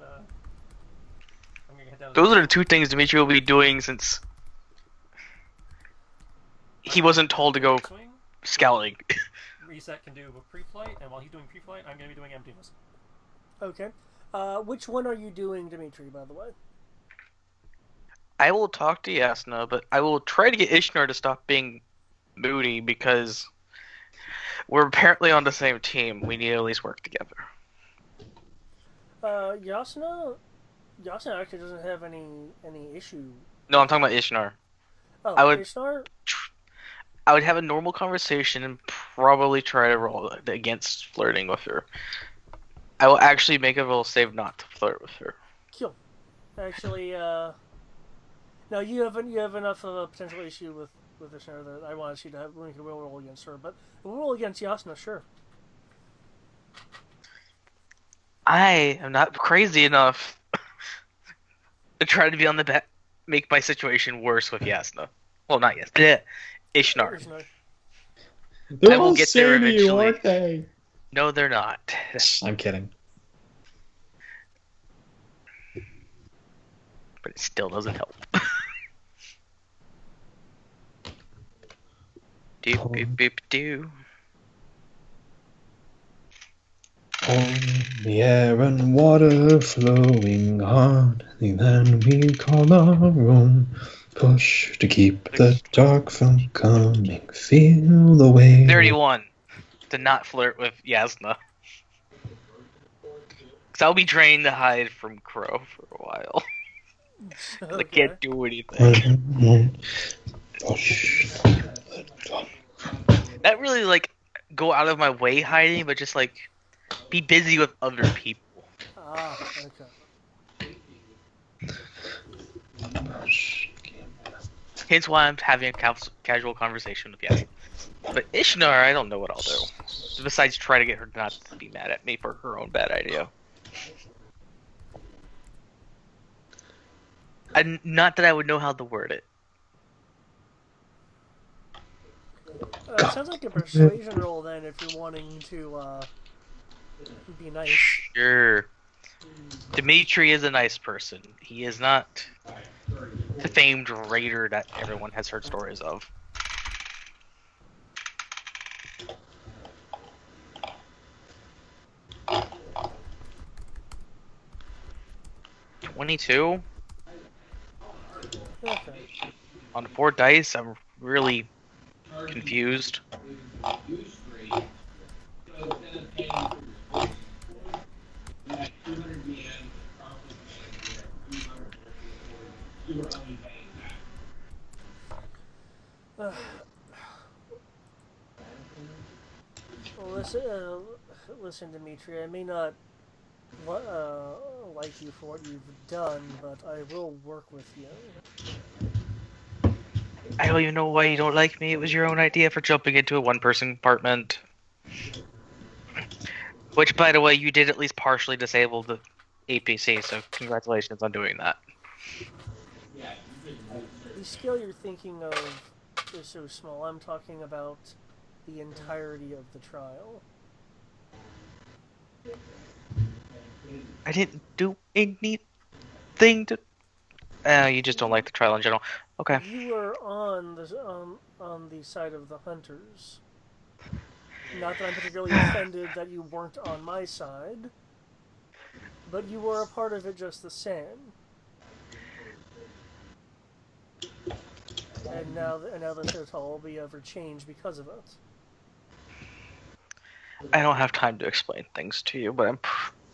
I'm gonna head down. Those are the two things Dimitri will be doing since he wasn't told to go scouting. Reset can do a pre-flight, and while he's doing pre-flight, I'm gonna be doing emptiness. Okay. Which one are you doing, Dimitri, by the way? I will talk to Yasna, but I will try to get Ishnar to stop being moody because we're apparently on the same team. We need to at least work together. Yasna actually doesn't have any issue. No, I'm talking about Ishnar. Oh, Ishnar? I would have a normal conversation and probably try to roll against flirting with her. I will actually make a roll save not to flirt with her. Cool. Actually, no, you have enough of a potential issue with Ishnar that I wanted you to have. We can roll against her, but we'll roll against Yasna, sure. I am not crazy enough to try to be on the bet, make my situation worse with Yasna. Well, not Yasna. Ishnar. They're I will all get there eventually. Aren't they? No, they're not. I'm kidding. But it still doesn't help. Doop, boop, boop, doo. On the air and water flowing on, and then we call our own. Push to keep the dark from coming. Feel the way. 31. To not flirt with Yasna. Because I'll be trained to hide from Crow for a while. Okay. I can't do anything. Push. Not really, like, go out of my way hiding, but just, like, be busy with other people. Ah, okay. Hence why I'm having a casual conversation with Yasna. But Ishnar, I don't know what I'll do. Besides try to get her not to be mad at me for her own bad idea. And not that I would know how to word it. It sounds like a persuasion roll then, if you're wanting to be nice. Sure. Dimitri is a nice person. He is not the famed raider that everyone has heard stories of. $22 Okay. on 4 dice. I'm really confused. Listen, Dimitri, I may not like you for what you've done, but I will work with you. I don't even know why you don't like me. It was your own idea for jumping into a one-person compartment. Which, by the way, you did at least partially disable the APC, so congratulations on doing that. The scale you're thinking of is so small. I'm talking about the entirety of the trial. I didn't do anything to... you just don't like the trial in general. Okay. You were on the side of the hunters. Not that I'm particularly offended that you weren't on my side, but you were a part of it just the same. And now the total will be ever changed because of it. I don't have time to explain things to you, but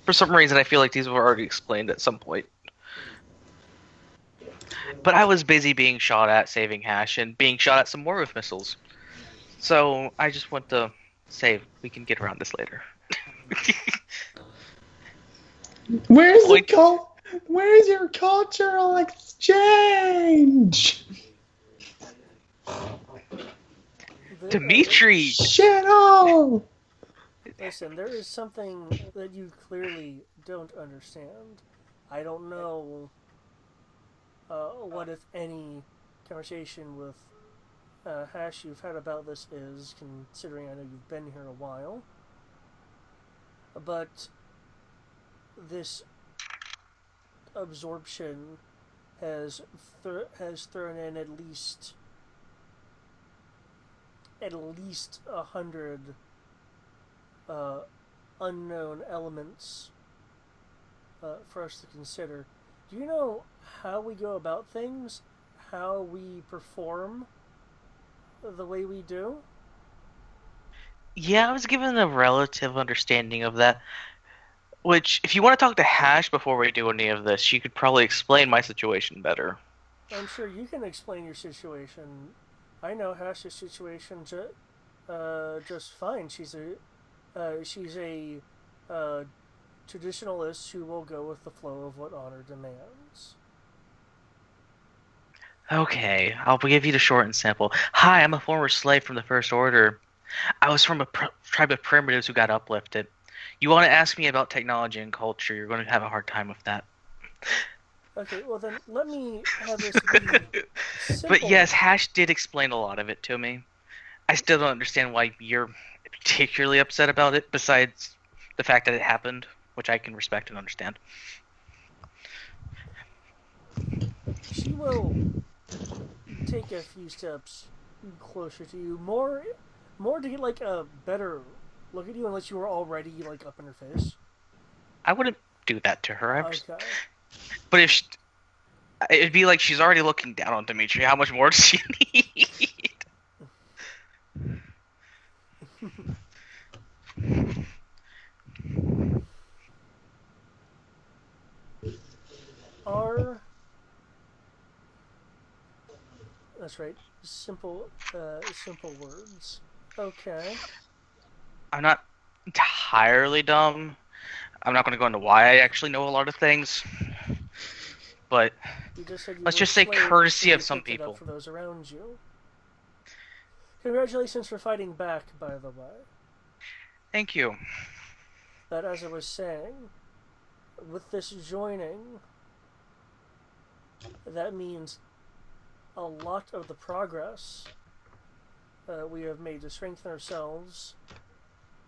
for some reason I feel like these were already explained at some point. But I was busy being shot at, saving Hash, and being shot at some more with missiles. So I just want to say we can get around this later. Where's your cultural exchange? Dimitri! Shadow! Listen, there is something that you clearly don't understand. I don't know what, if any, conversation with Hash you've had about this is, considering I know you've been here a while. But this absorption has thrown in at least 100 unknown elements for us to consider. Do you know how we go about things? How we perform the way we do? Yeah, I was given a relative understanding of that. Which, if you want to talk to Hash before we do any of this, she could probably explain my situation better. I'm sure you can explain your situation. I know Hash's situation just fine. She's a traditionalist who will go with the flow of what honor demands. Okay, I'll give you the short and simple. Hi, I'm a former slave from the First Order. I was from a tribe of primitives who got uplifted. You want to ask me about technology and culture, you're going to have a hard time with that. Okay, well then, let me have this be simple. But yes, Hash did explain a lot of it to me. I still don't understand why you're particularly upset about it, besides the fact that it happened, which I can respect and understand. She will take a few steps closer to you, more to get like a better look at you, unless you were already like up in her face. I wouldn't do that to her. Okay. But if it'd be like she's already looking down on Dimitri. How much more does she need? That's right. Simple words. Okay. I'm not entirely dumb. I'm not going to go into why I actually know a lot of things. But let's just say courtesy of some people. Up for those around you. Congratulations for fighting back, by the way. Thank you. But as I was saying, with this joining, that means a lot of the progress we have made to strengthen ourselves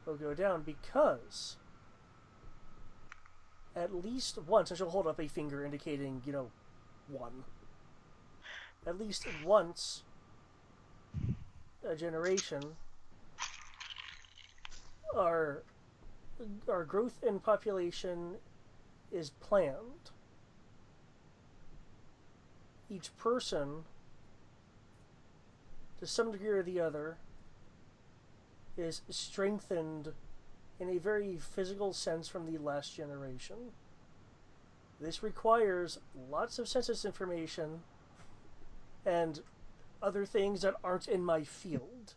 will go down, because at least once, and she'll hold up a finger indicating, one. At least once a generation, our growth in population is planned. Each person, to some degree or the other, is strengthened in a very physical sense from the last generation. This requires lots of census information and other things that aren't in my field.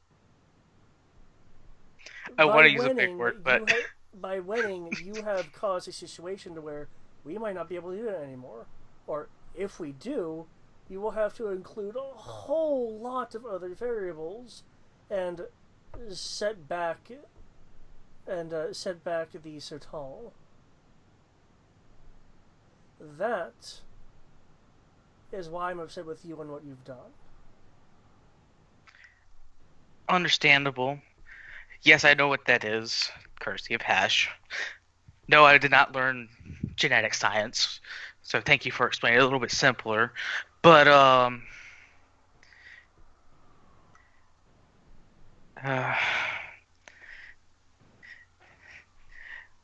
I want to use a big word, but by winning, you have caused a situation to where we might not be able to do it anymore. Or if we do, you will have to include a whole lot of other variables and set back the Sotal. That is why I'm upset with you and what you've done. Understandable. Yes, I know what that is. Courtesy of Hash. No, I did not learn genetic science, so thank you for explaining it a little bit simpler. But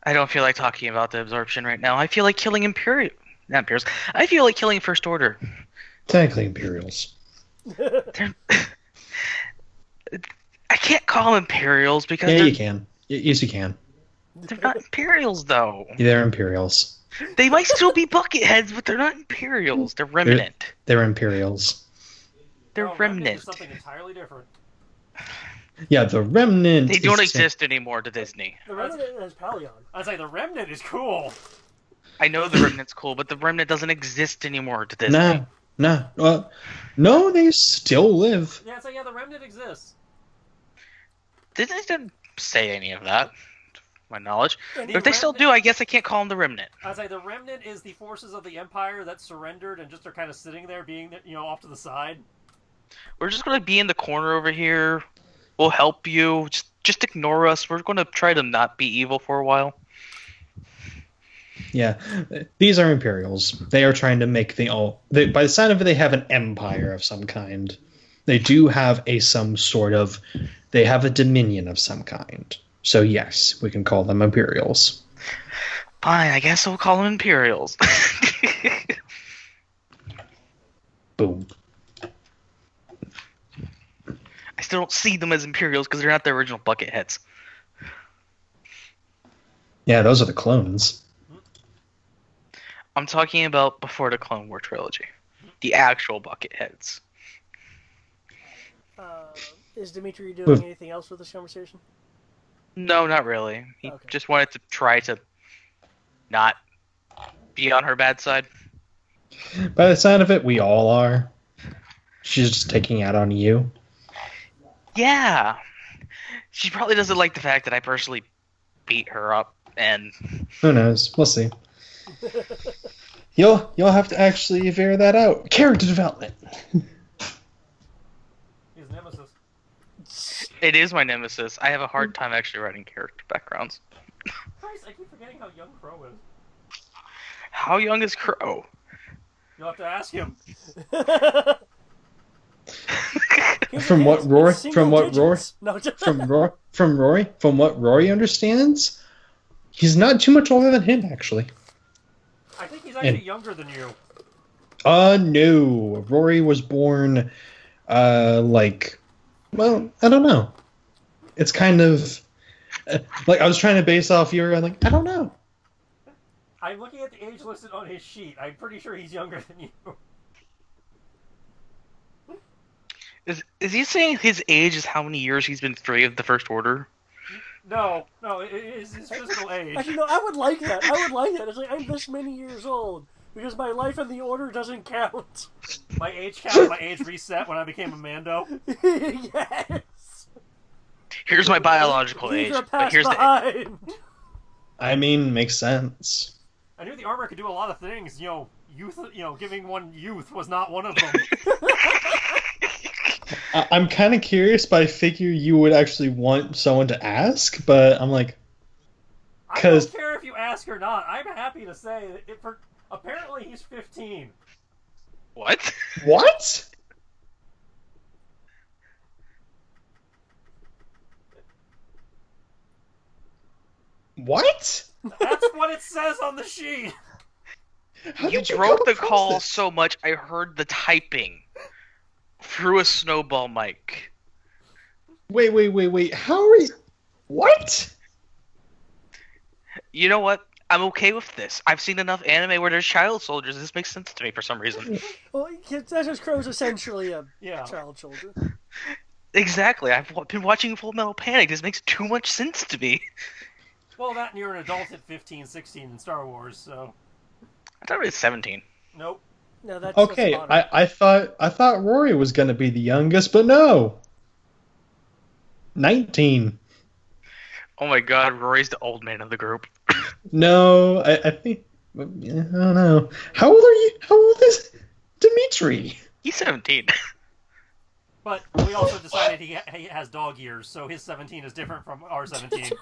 I don't feel like talking about the absorption right now. I feel like killing not Imperials. I feel like killing First Order. Technically Imperials. They're... I can't call them Imperials because Yeah, you can. Yes, you can. they're not Imperials, though. They're Imperials. They might still be Bucketheads, but they're not Imperials. They're Remnant. They're Imperials. They're Remnant. Is something entirely different. Yeah, the Remnant. They don't exist anymore to Disney. The Remnant has Palion. I'd say the Remnant is cool. I know the Remnant's cool, but the Remnant doesn't exist anymore to Disney. Nah. No, they still live. Yeah, so the Remnant exists. Disney didn't say any of that, to my knowledge. The But if they still do, I guess I can't call them the Remnant. I'd say the Remnant is the forces of the Empire that surrendered and just are kind of sitting there, being off to the side. We're just gonna be in the corner over here. We'll help you. Just ignore us. We're gonna try to not be evil for a while. Yeah, these are Imperials. They are trying to make by the sound of it, they have an empire of some kind. They do have they have a dominion of some kind. So yes, we can call them Imperials. Fine, I guess we'll call them Imperials. Boom. I still don't see them as Imperials because they're not the original Bucketheads. Yeah, those are the clones. I'm talking about before the Clone War trilogy. The actual Bucketheads. Is Dimitri doing anything else with this conversation? No, not really. He Okay. just wanted to try to not be on her bad side. By the sound of it, we all are. She's just taking out on you. Yeah. She probably doesn't like the fact that I personally beat her up, and Who knows? We'll see. You'll have to actually figure that out. Character development. His nemesis. it is my nemesis. I have a hard time actually writing character backgrounds. Christ, I keep forgetting how young Crow is. How young is Crow? You'll have to ask him. From what Rory from what Rory understands, he's not too much older than him, actually. I think he's actually younger than you. No. Rory was born, I don't know. It's kind of, I was trying to base off your, I don't know. I'm looking at the age listed on his sheet. I'm pretty sure he's younger than you. Is he saying his age is how many years he's been free of the First Order? No, it is his physical age. Actually, no, I would like that. It's like, I'm this many years old. Because my life in the Order doesn't count. My age count, my age reset when I became a Mando. Yes! Here's my biological Leave age, your but past here's the behind. I mean, makes sense. I knew the armor could do a lot of things. Youth. Giving one youth was not one of them. I'm kind of curious, but I figure you would actually want someone to ask, but I'm like... I don't care if you ask or not. I'm happy to say that apparently he's 15. What? What? What? That's what it says on the sheet. You broke the call so much I heard the typing through a snowball mic. Wait. How are you... What? You know what? I'm okay with this. I've seen enough anime where there's child soldiers. This makes sense to me for some reason. Well, that's just Crow's essentially a child soldier. Exactly. I've been watching Full Metal Panic. This makes too much sense to me. Well, that and you're an adult at 15, 16 in Star Wars, so... I thought it was 17. Nope. No, that's Okay, that's I thought Rory was going to be the youngest, but no. 19. Oh my god, Rory's the old man of the group. No, I think... I don't know. How old are you? How old is Dimitri? He's 17. But we also decided he has dog ears, so his 17 is different from our 17.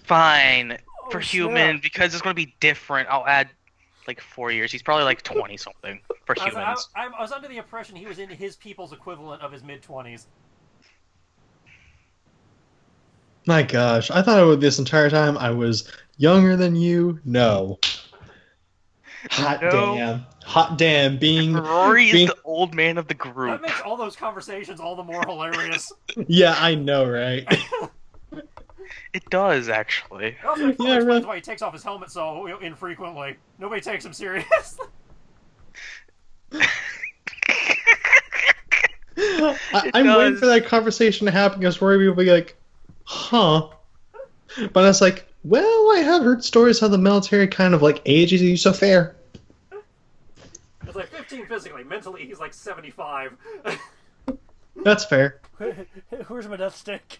Fine. For snap. human, because it's going to be different, I'll add 4 years. He's probably 20-something for humans. I was under the impression he was in his people's equivalent of his mid-20s. My gosh, I thought this entire time I was younger than you. No. Hot No. damn. Hot damn. Rory is being the old man of the That group. makes all those conversations all the more hilarious. Yeah, I know, right? It does, actually. It also explains Yeah, really. why he takes off his helmet so infrequently. Nobody takes him seriously. I'm waiting for that conversation to happen because Rory will be like, huh. But I was like, well, I have heard stories how the military kind of like ages you so fair. It's like 15 physically. Mentally, he's like 75. That's fair. Where's my death stick?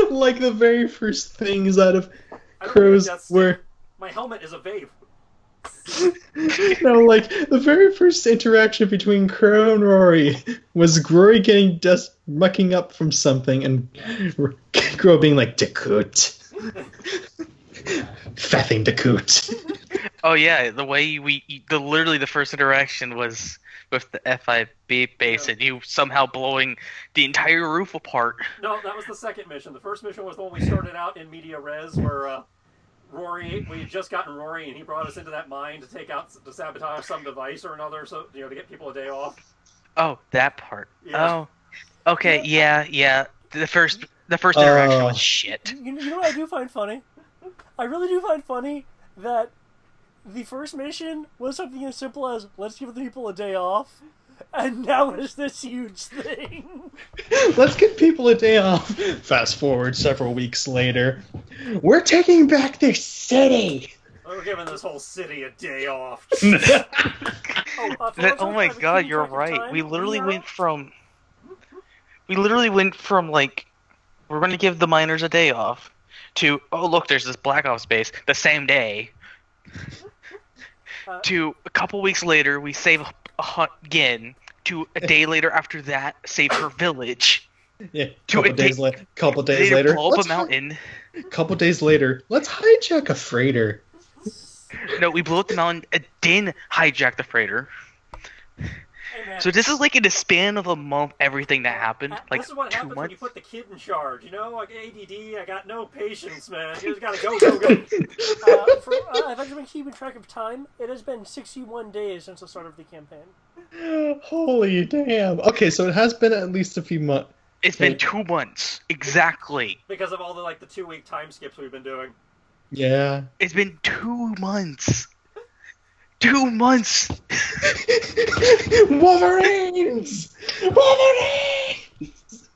Like the very first things out of I don't Crow's need a death stick. were My helmet is a vape. no, like the very first interaction between Crow and Rory was Rory getting dust mucking up from something and Crow being like Dakut. Faffing Dakut. Oh yeah, the way literally the first interaction was with the FIB base, and you somehow blowing the entire roof apart. No, that was the second mission. The first mission was the one we started out in media res, where Rory, we had just gotten Rory, and he brought us into that mine to sabotage some device or another, so to get people a day off. Oh, that part. Yeah. Oh, okay, yeah. The first interaction was shit. You know what I do find funny? I really do find funny that the first mission was something as simple as, let's give the people a day off, and now it's this huge thing. Let's give people a day off. Fast forward several weeks later. We're taking back this city! We're giving this whole city a day off. Oh my god, you're right. We literally went from like, we're going to give the miners a day off, to, oh look, there's this Black Ops base the same day, to a couple weeks later we save a hut again, to a day later after that save her village. Yeah, couple days later, blow up a mountain. Couple days later, let's hijack a freighter. No, we blew up the mountain and then hijack the freighter. Hey, man. So this is like in the span of a month, everything that happened. Like this is what 2 happens when months. you put the kid in charge. Like ADD, I got no patience, man. You just gotta go. I've actually been keeping track of time. It has been 61 days since the start of the campaign. Holy damn. Okay, so it has been at least a few months. It's been 2 months. Exactly. Because of all the 2-week time skips we've been doing. Yeah. It's been 2 months. 2 months. Wolverines! Wolverines!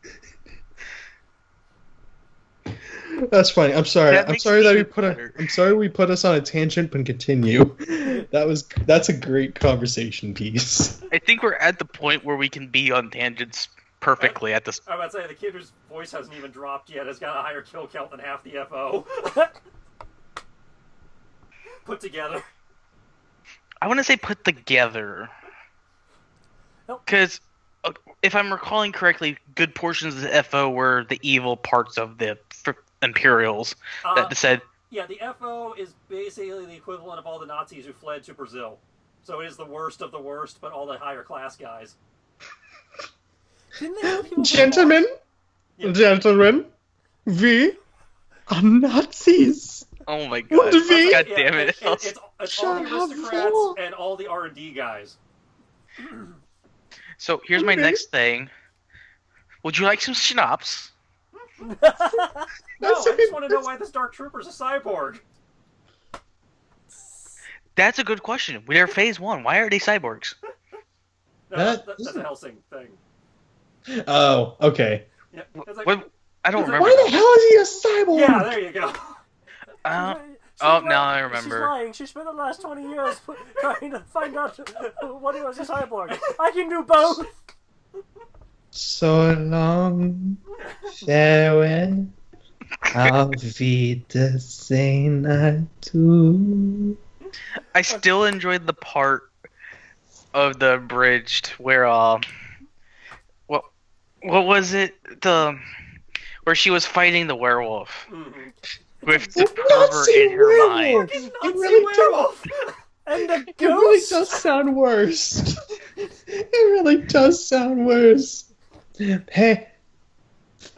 That's funny. I'm sorry. I'm sorry we put us on a tangent, but continue. That's a great conversation piece. I think we're at the point where we can be on tangents perfectly at this. I was about to say, the kid whose voice hasn't even dropped yet has got a higher kill count than half the FO. Put together. I want to say put together. Because if I'm recalling correctly, good portions of the FO were the evil parts of the Imperials that said. Yeah, the FO is basically the equivalent of all the Nazis who fled to Brazil. So it is the worst of the worst, but all the higher class guys. Gentlemen, we are Nazis. Oh my god! God damn it! It's all the aristocrats and all the R&D guys. So here's my next thing. Would you like some schnapps? No, I just want to know why this Dark Trooper's a cyborg. That's a good question. They're Phase 1. Why are they cyborgs? No, that's a Helsing thing. Oh, okay. Yeah, I don't remember. Why the hell is he a cyborg? Yeah, there you go. Now I remember. She's lying. She spent the last 20 years trying to find out what he was a cyborg. I can do both. So long, farewell. Auf Wiedersehen too. I still enjoyed the part of the abridged where what was it, where she was fighting the werewolf with the pervert in her mind. It really does sound worse. It really does sound worse. Hey,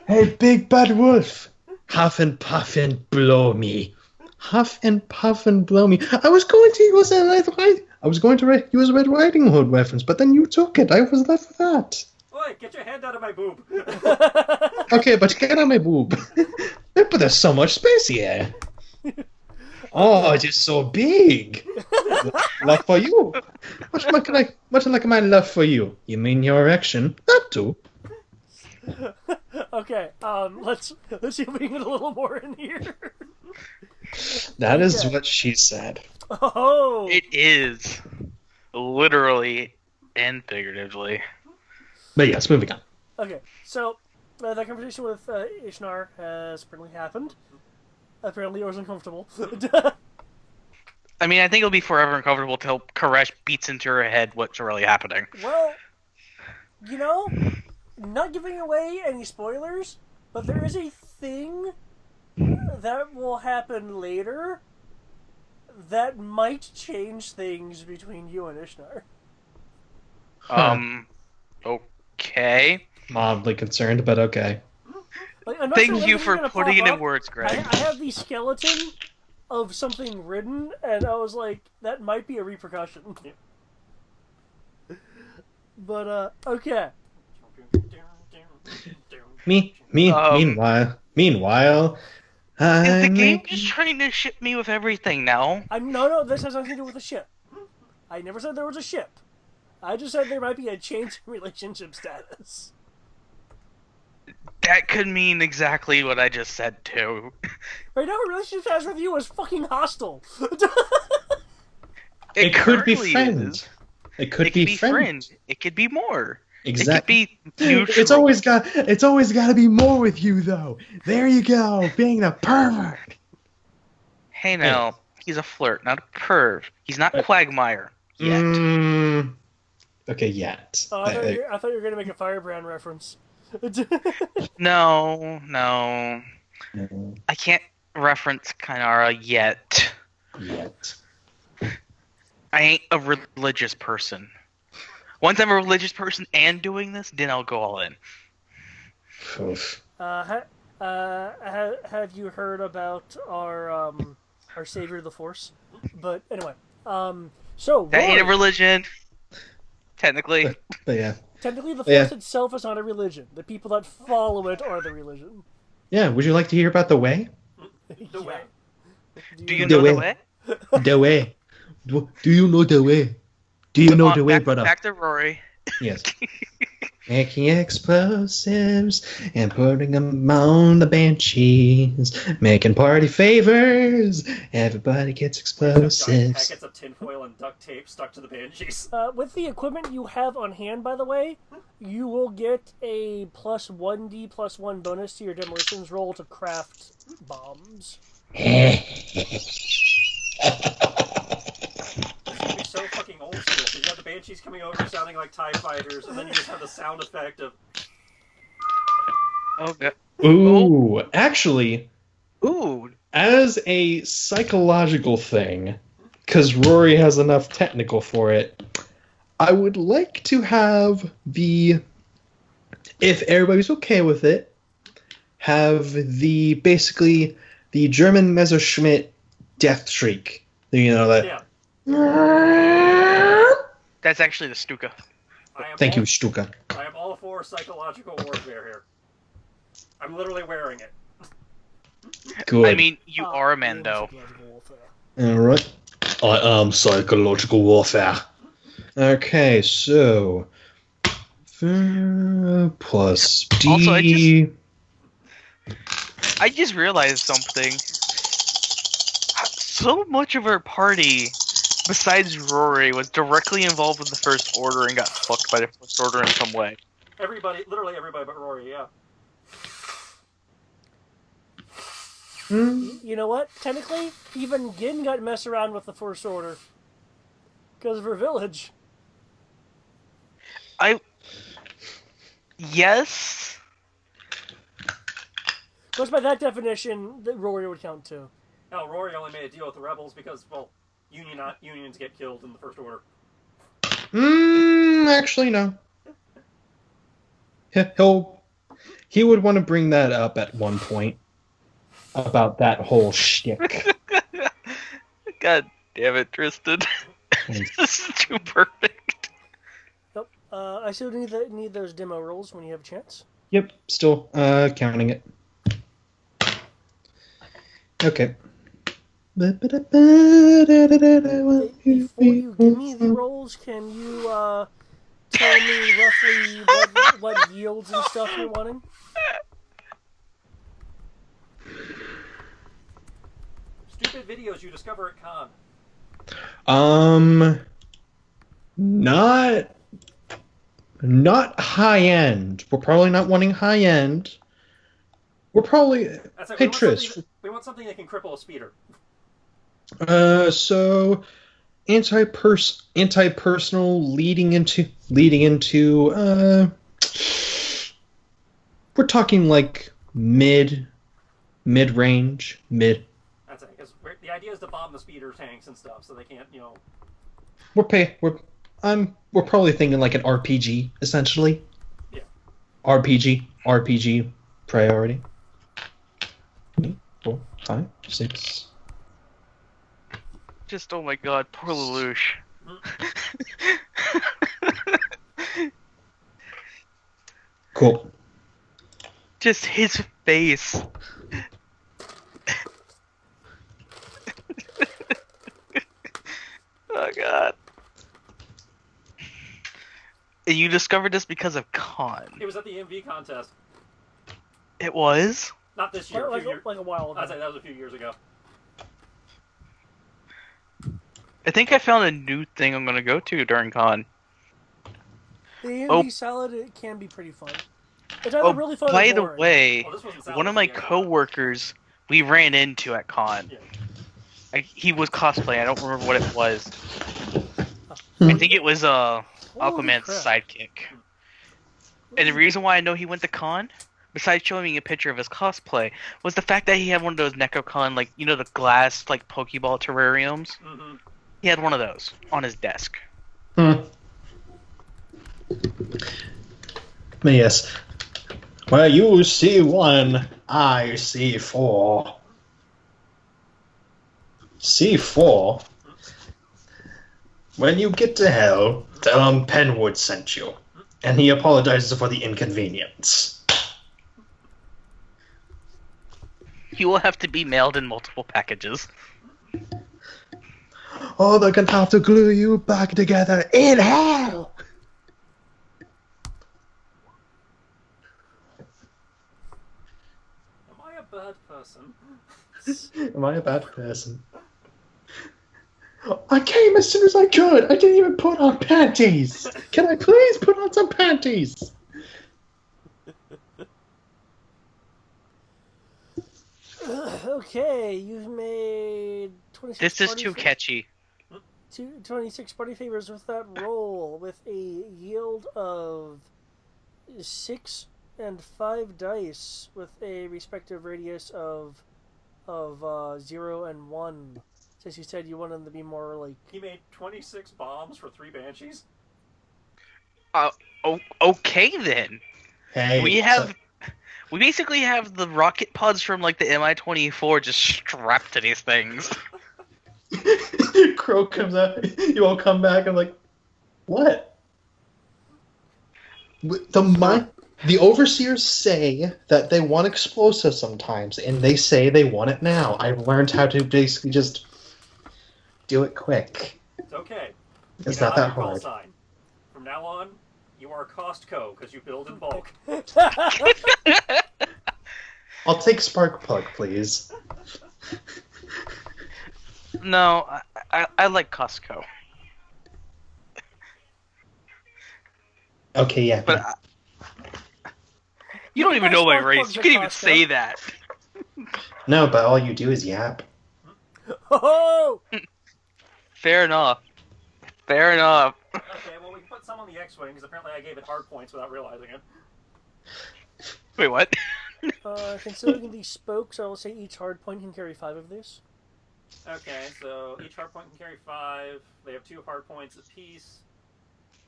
Hey, big bad wolf! Huff and puff and blow me. Huff and puff and blow me. I was going to use use a Red Riding Hood reference, but then you took it. I was left with that. Oi, get your hand out of my boob. Okay, but get on my boob. But there's so much space here. Oh, it is so big. Love for you. Much like my love for you. You mean your erection? That too. Okay, let's see if we can get a little more in here. That is what she said. Oh! It is. Literally and figuratively. But yes, moving on. Okay, so that conversation with Ishnar has apparently happened. Apparently it was uncomfortable. I mean, I think it'll be forever uncomfortable till Koresh beats into her head what's really happening. Well, you know, not giving away any spoilers, but there is a thing that will happen later that might change things between you and Ishnar. Okay. Mildly concerned, but okay. Like, I'm not Thank sure you when for this is putting it gonna in pop words, up. Greg. I have the skeleton of something written, and I was like, that might be a repercussion. But, okay. Meanwhile, Is the I'm game just trying to ship me with everything now? No, this has nothing to do with the ship. I never said there was a ship. I just said there might be a change in relationship status. That could mean exactly what I just said, too. Right now, her relationship status with you is fucking hostile. It could be currently friend. is. It could It could be friend. friend. It could be more. Exactly. It could be neutral. It's always got to be more with you, though. There you go, being the pervert. Hey now, he's a flirt, not a perv. He's not Quagmire yet. Okay, yet. I thought you were going to make a Firebrand reference. No. No. I can't reference Kynara yet. I ain't a religious person. Once I'm a religious person and doing this, then I'll go all in. Oof. Have you heard about our savior, the Force? But anyway, so That ain't a Rory, religion. Technically. But yeah. technically the Force itself is not a religion. The people that follow it are the religion. Yeah, would you like to hear about the way? The way. Do you know the way? The way. Do you know the way? Do you know the way, brother? Back to Rory. Yes. Making explosives and putting them on the banshees. Making party favors. Everybody gets explosives. Packets of tinfoil and duct tape stuck to the banshees. With the equipment you have on hand, by the way, you will get a plus 1d plus 1 bonus to your demolitions roll to craft bombs. This would be so fucking old school, because you have the banshees coming over sounding like TIE fighters, and then you just have the sound effect of... Oh, God. Ooh, actually, Ooh. as a psychological thing, because Rory has enough technical for it, I would like to have if everybody's okay with it, have basically the German Messerschmitt death shriek. You know that. Yeah. That's actually the Stuka. Thank you, Stuka. I am all for psychological warfare here. I'm literally wearing it. Good. I mean, you are a Mando. Alright. I am psychological warfare. Okay, so... plus D... Also, I just realized something. So much of our party, besides Rory, was directly involved with the First Order and got fucked by the First Order in some way. Everybody, literally everybody but Rory, yeah. You know what? Technically, even Gin got messed around with the First Order. Because of her village. Yes. Because by that definition, Rory would count too. Hell, Rory only made a deal with the rebels because, well, unions get killed in the First Order. Actually, no. He would want to bring that up at one point about that whole shtick. God damn it, Tristan. This is too perfect. Nope. I still need those demo rolls when you have a chance. Yep, still counting it. Okay. Before you give me the rolls, can you tell me roughly what yields and stuff you're wanting? Stupid videos you discover at con. Not high end. We're probably not wanting high end. We're probably. That's it. Hey, Tris. We want something that can cripple a speeder. So anti-personal leading into we're talking like mid-range. That's it. Because the idea is to bomb the speeder tanks and stuff, so they can't, We're probably thinking like an RPG essentially. Yeah. RPG priority. 3, 4, 5, 6. Just, oh my god, poor Lelouch. Cool. Just his face. Oh god. And you discovered this because of Con. It was at the MV contest. It was? Not this year. Like a while ago. I'd say that was a few years ago. I think I found a new thing I'm gonna go to during Con. The MV salad, it can be pretty fun. It's either really fun by or the boring. way, salad, one of my coworkers we ran into at Con. Yeah. He was cosplaying. I don't remember what it was. I think it was Aquaman's sidekick. And the reason why I know he went to Con, besides showing me a picture of his cosplay, was the fact that he had one of those NecoCon, like, you know, the glass, like, Pokeball terrariums? Mm-hmm. He had one of those on his desk. But yes. Where you see 1, I see 4. C4? When you get to hell, tell him Penwood sent you. And he apologizes for the inconvenience. He will have to be mailed in multiple packages. Oh, they're gonna have to glue you back together in hell! Am I a bad person? Am I a bad person? I came as soon as I could! I didn't even put on panties! Can I please put on some panties? Okay, you've made 26 This is too catchy. 26 party favors with that roll, with a yield of 6 and 5 dice, with a respective radius of 0 and 1. Since you said you wanted them to be more like... He made 26 bombs for 3 Banshees? Okay then. Hey, We basically have the rocket pods from, like, the Mi-24 just strapped to these things. Crow comes out, you all come back, and like, what? The overseers say that they want explosives sometimes, and they say they want it now. I've learned how to basically just do it quick. It's okay. It's not that hard. Sign. From now on, you are Costco, because you build in bulk. I'll take Spark Plug, please. No, I like Costco. Okay, yeah. But you don't even know my race. You can't even say that. No, but all you do is yap. Oh! Fair enough. Fair enough. Okay, well, we can put some on the X-Wing, because apparently I gave it hard points without realizing it. Wait, what? Considering these spokes, I will say each hard point can carry 5 of this. Okay, so each hard point can carry 5. They have 2 hard points apiece.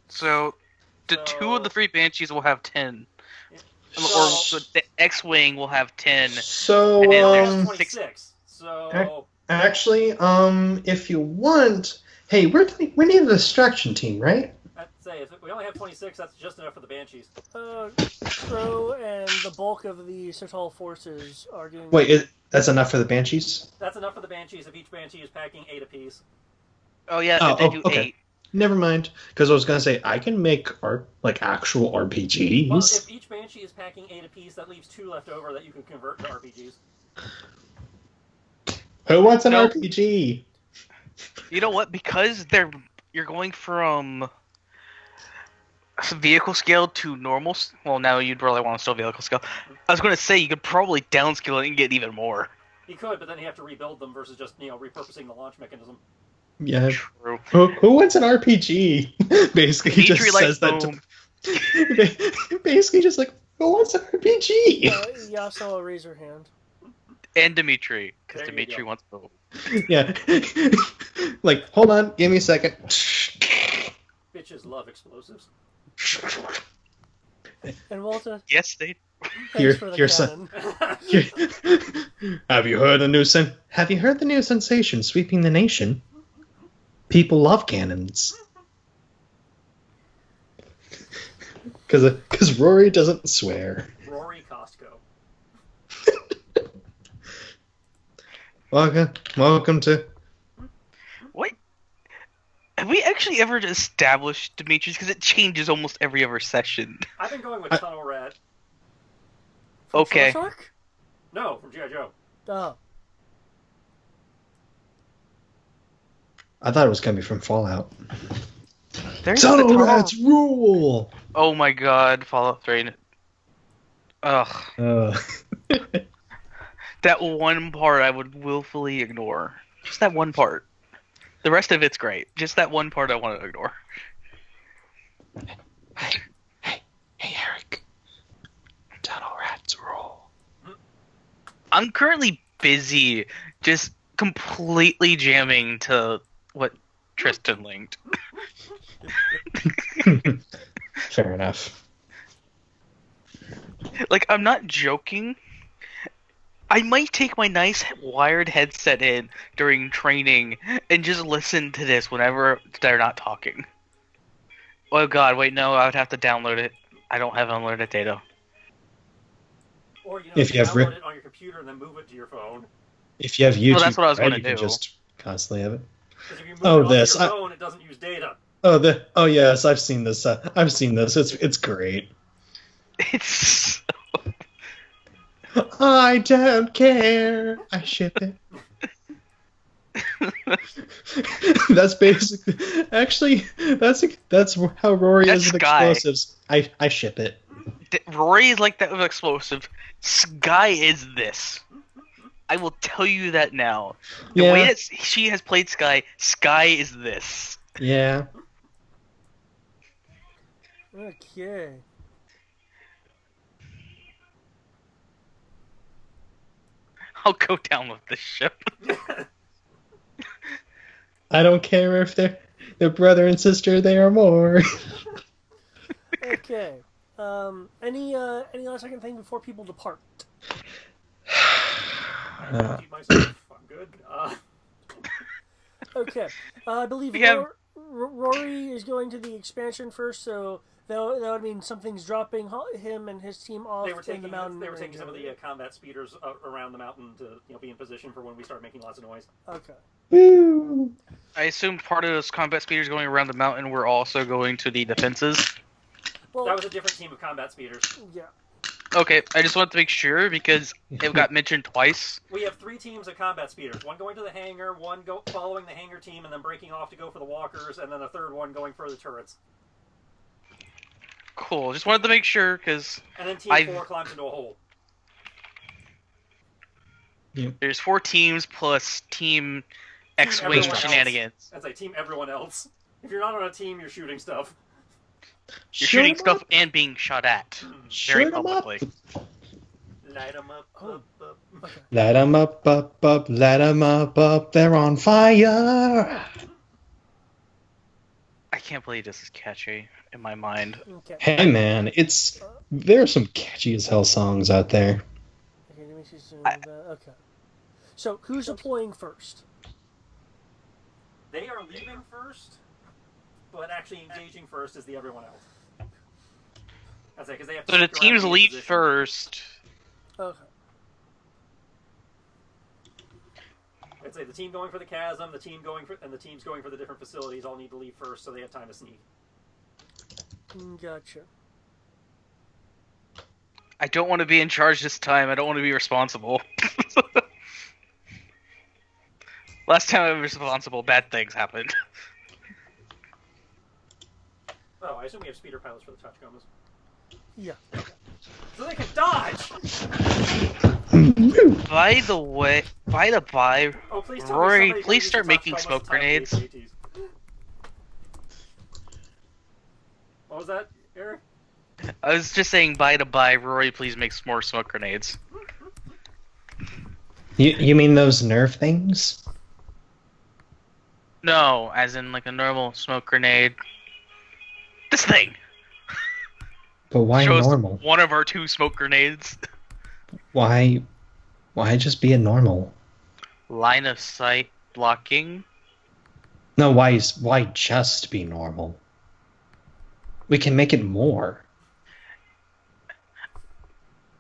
So, the 2 of the 3 Banshees will have 10. Or the X-wing will have 10. So, And then Well, there's there's 6. 26. So actually, if you want, hey, we need a distraction team, right? I'd say if we only have 26, that's just enough for the Banshees. Crow and the bulk of the Sertal forces are doing. Wait, that's enough for the Banshees? That's enough for the Banshees if each Banshee is packing 8 apiece. Oh yeah, they do okay. 8. Never mind, because I was gonna say I can make actual RPGs. Well, if each Banshee is packing 8 apiece, that leaves 2 left over that you can convert to RPGs. Who wants an RPG? You know what? Because you're going from vehicle scale to normal. Well, now you'd really want to still vehicle scale. I was going to say you could probably downscale it and get even more. You could, but then you have to rebuild them versus just repurposing the launch mechanism. Yeah. True. Who wants an RPG? Basically, he just says that. Basically, just like, who wants an RPG? Yasuo, raise your hand. And Dimitri, because Dimitri wants both. Yeah. Like, hold on, give me a second. Bitches love explosives. And Walter, Yes, they. thanks for the cannon. Have you heard the new sensation sweeping the nation? People love cannons. Because Rory doesn't swear. Rory Costco. Welcome to... What? Have we actually ever established Dimitri's? Because it changes almost every other session. I've been going with Tunnel Rat. Okay. No, from G.I. Joe. Oh. I thought it was going to be from Fallout. Tunnel Rats rule! Oh my god, Fallout 3. Ugh. That one part I would willfully ignore. Just that one part. The rest of it's great. Just that one part I want to ignore. Hey, Eric. Tunnel Rats rule. I'm currently busy just completely jamming to what Tristan linked. Fair enough. Like, I'm not joking. I might take my nice wired headset in during training and just listen to this whenever they're not talking. Oh god, wait, no, I would have to download it. I don't have unlimited data. Or, if you download it on your computer and then move it to your phone. If you have YouTube, well, that's what I was going to you do. can just constantly have it. Because if you move it onto your phone, it doesn't use data. Oh yes, I've seen this. It's great. It's... I don't care. I ship it. That's basically... Actually, that's how Rory is with explosives. I ship it. Rory is like that with explosive. Sky is this. I will tell you that now. The way that she has played Sky is this. Yeah. Okay. I'll go down with this ship. I don't care if they're brother and sister, they are more. Okay. Any last second thing before people depart? I myself. I'm good. Okay. I believe Rory is going to the expansion first, so that would mean something's dropping him and his team off in the mountain. They were taking some of the combat speeders around the mountain to be in position for when we start making lots of noise. Okay. Woo! I assumed part of those combat speeders going around the mountain were also going to the defenses. Well, that was a different team of combat speeders. Yeah. Okay, I just wanted to make sure because it got mentioned twice. We have 3 teams of combat speeders. One going to the hangar, one following the hangar team, and then breaking off to go for the walkers, and then a third one going for the turrets. Cool. Just wanted to make sure because. And then Team 4 climbs into a hole. Yep. There's 4 teams plus Team X-Wing shenanigans. That's like Team everyone else. If you're not on a team, you're shooting stuff. You're shooting stuff and being shot at very publicly. Light them up, up. Okay. Light them up, light them up, they're on fire. I can't believe this is catchy in my mind. Okay. Hey man, there are some catchy as hell songs out there. Okay, let me see some okay. So, who's deploying first? They are leaving first, but actually engaging first is the everyone else. That's it, because they have to So the stick around teams to be in leave position. first. Okay. I'd say the team going for the chasm, the teams going for the different facilities all need to leave first, so they have time to sneak. Gotcha. I don't want to be in charge this time. I don't want to be responsible. Last time I was responsible, bad things happened. Oh, I assume we have speeder pilots for the Tachikomas. Yeah. So they can dodge! By the by, Oh, please tell Rory, me somebody's please gonna start use the making Tachicomas smoke to tie up the grenades. AT-ATs. What was that, Eric? I was just saying by Rory, please make some more smoke grenades. You mean those Nerf things? No, as in like a normal smoke grenade. This thing! But why Shows normal? one of our 2 smoke grenades. Why just be a normal? Line of sight blocking. No, why just be normal? We can make it more.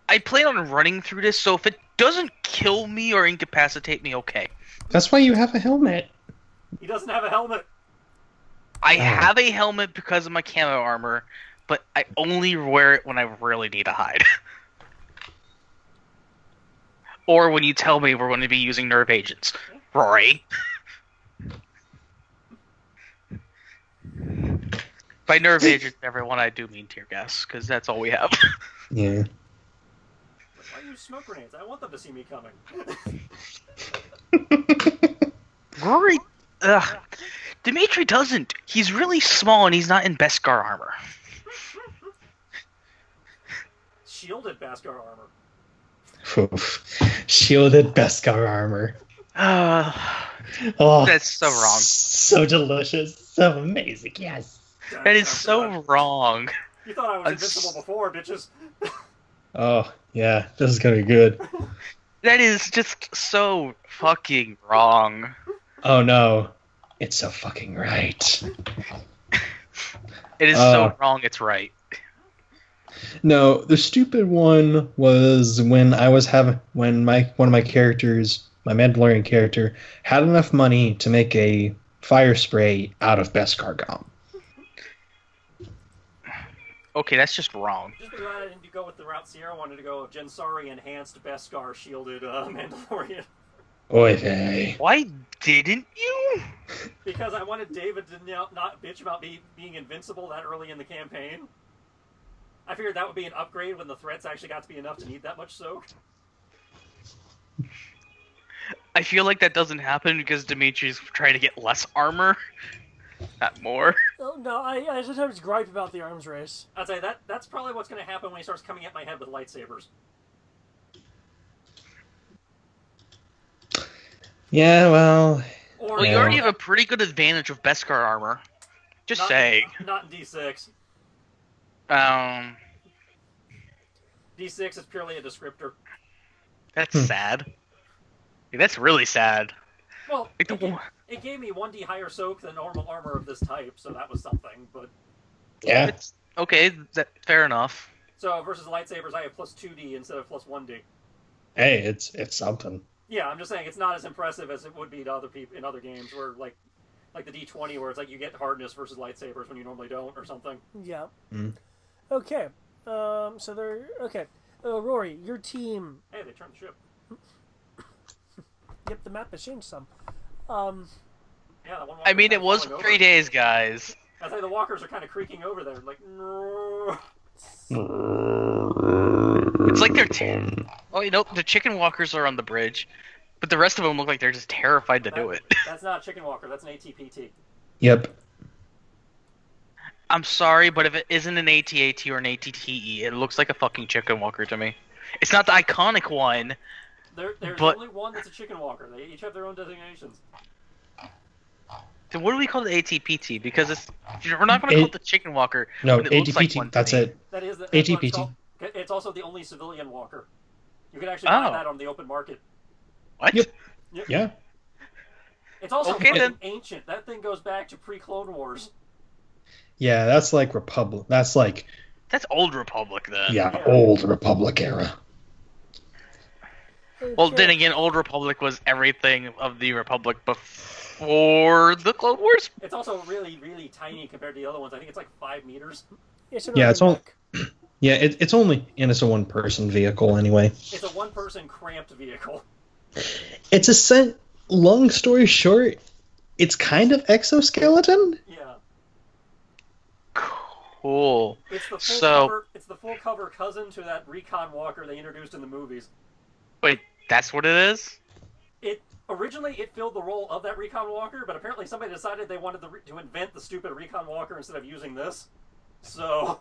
I plan on running through this, so if it doesn't kill me or incapacitate me, okay. That's why you have a helmet. He doesn't have a helmet. I Oh. have a helmet because of my camo armor, but I only wear it when I really need to hide. Or when you tell me we're going to be using nerve agents. Rory. By nerve agents, everyone, I do mean tear gas, because that's all we have. Yeah. Why use smoke grenades? I want them to see me coming. Rory, Dimitri doesn't. He's really small and he's not in Beskar armor. Shielded Beskar armor. Oof. Shielded Beskar armor. Oh, That's so wrong. So delicious. So amazing. Yes. That is so wrong. You thought I was invincible before, bitches. Oh, yeah. This is gonna be good. That is just so fucking wrong. Oh no. It's so fucking right. It is so wrong, it's right. No, the stupid one was when one of my characters, my Mandalorian character, had enough money to make a fire spray out of Beskar gum. Okay, that's just wrong. Just because I didn't go with the route Sierra wanted to go of Jensari enhanced Beskar shielded Mandalorian. Oy vey. Why didn't you? Because I wanted David to not bitch about me being invincible that early in the campaign. I figured that would be an upgrade when the threats actually got to be enough to need that much soak. I feel like that doesn't happen because Dimitri's trying to get less armor, not more. Oh, no, I sometimes gripe about the arms race. I'd say that's probably what's going to happen when he starts coming at my head with lightsabers. Yeah, well... Well, you already have a pretty good advantage of Beskar armor. Just saying. Not in D6. D6 is purely a descriptor. That's sad. Yeah, that's really sad. Well, Like it gave me 1d higher soak than normal armor of this type, so that was something, but... Yeah. It's, okay, fair enough. So, versus lightsabers, I have plus 2d instead of plus 1d. Hey, it's something. Yeah, I'm just saying, it's not as impressive as it would be to other people in other games, where, like the D20, where it's like you get hardness versus lightsabers when you normally don't, or something. Yeah. Mm. Okay. So they're... Okay. Rory, your team... Hey, they turned the ship. Yep, the map has changed some. Yeah, the one I mean, it was 3 days, guys. I think the walkers are kind of creaking over there, like, no. It's like they're oh, you know, the chicken walkers are on the bridge, but the rest of them look like they're just terrified to do it. That's not a chicken walker, that's an ATPT. Yep. I'm sorry, but if it isn't an AT-AT or an ATTE, it looks like a fucking chicken walker to me. It's not the iconic one. There's but... only one that's a chicken walker. They each have their own designations. Then what do we call the ATPT? Because we're not going to call it the chicken walker. No, when it looks like ATPT. one to That's me. it. That's what it's ATPT. called. It's also the only civilian walker. You can actually buy Oh. that on the open market. What? Yep. Yep. Yeah. It's also Okay, fucking then. ancient. That thing goes back to pre-Clone Wars. Yeah, that's like Republic. That's like That's Old Republic then. Yeah. old Republic era. Well, Okay. then again, Old Republic was everything of the Republic before the Clone Wars. It's also really, really tiny compared to the other ones. I think it's like 5 meters. It's an Yeah, it's urban all. mech. Yeah, it's only and it's a one-person vehicle anyway. It's a one-person cramped vehicle. It's a long story short, it's kind of exoskeleton. Yeah. Cool. It's the full So- cover. It's the full cover cousin to that recon walker they introduced in the movies. Wait, that's what it is? Originally, it filled the role of that recon walker, but apparently somebody decided they wanted to invent the stupid recon walker instead of using this. So,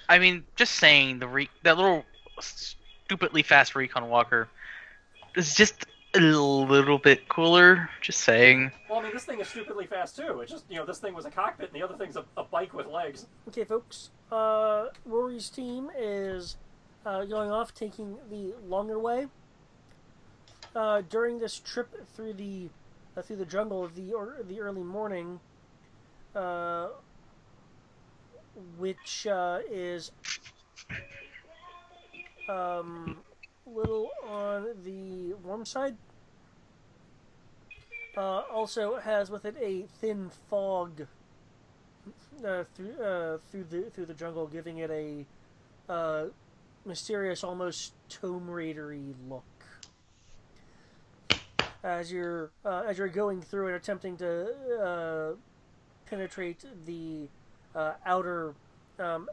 I mean, just saying, that little stupidly fast recon walker is just a little bit cooler. Just saying. well, I mean, this thing is stupidly fast too. It's just, this thing was a cockpit, and the other thing's a bike with legs. Okay, folks. Rory's team is going off, taking the longer way. During this trip through the jungle of the early morning, which is little on the warm side. Also has with it a thin fog through the jungle, giving it a mysterious, almost Tomb Raider-y look. As you're going through and attempting to penetrate the outer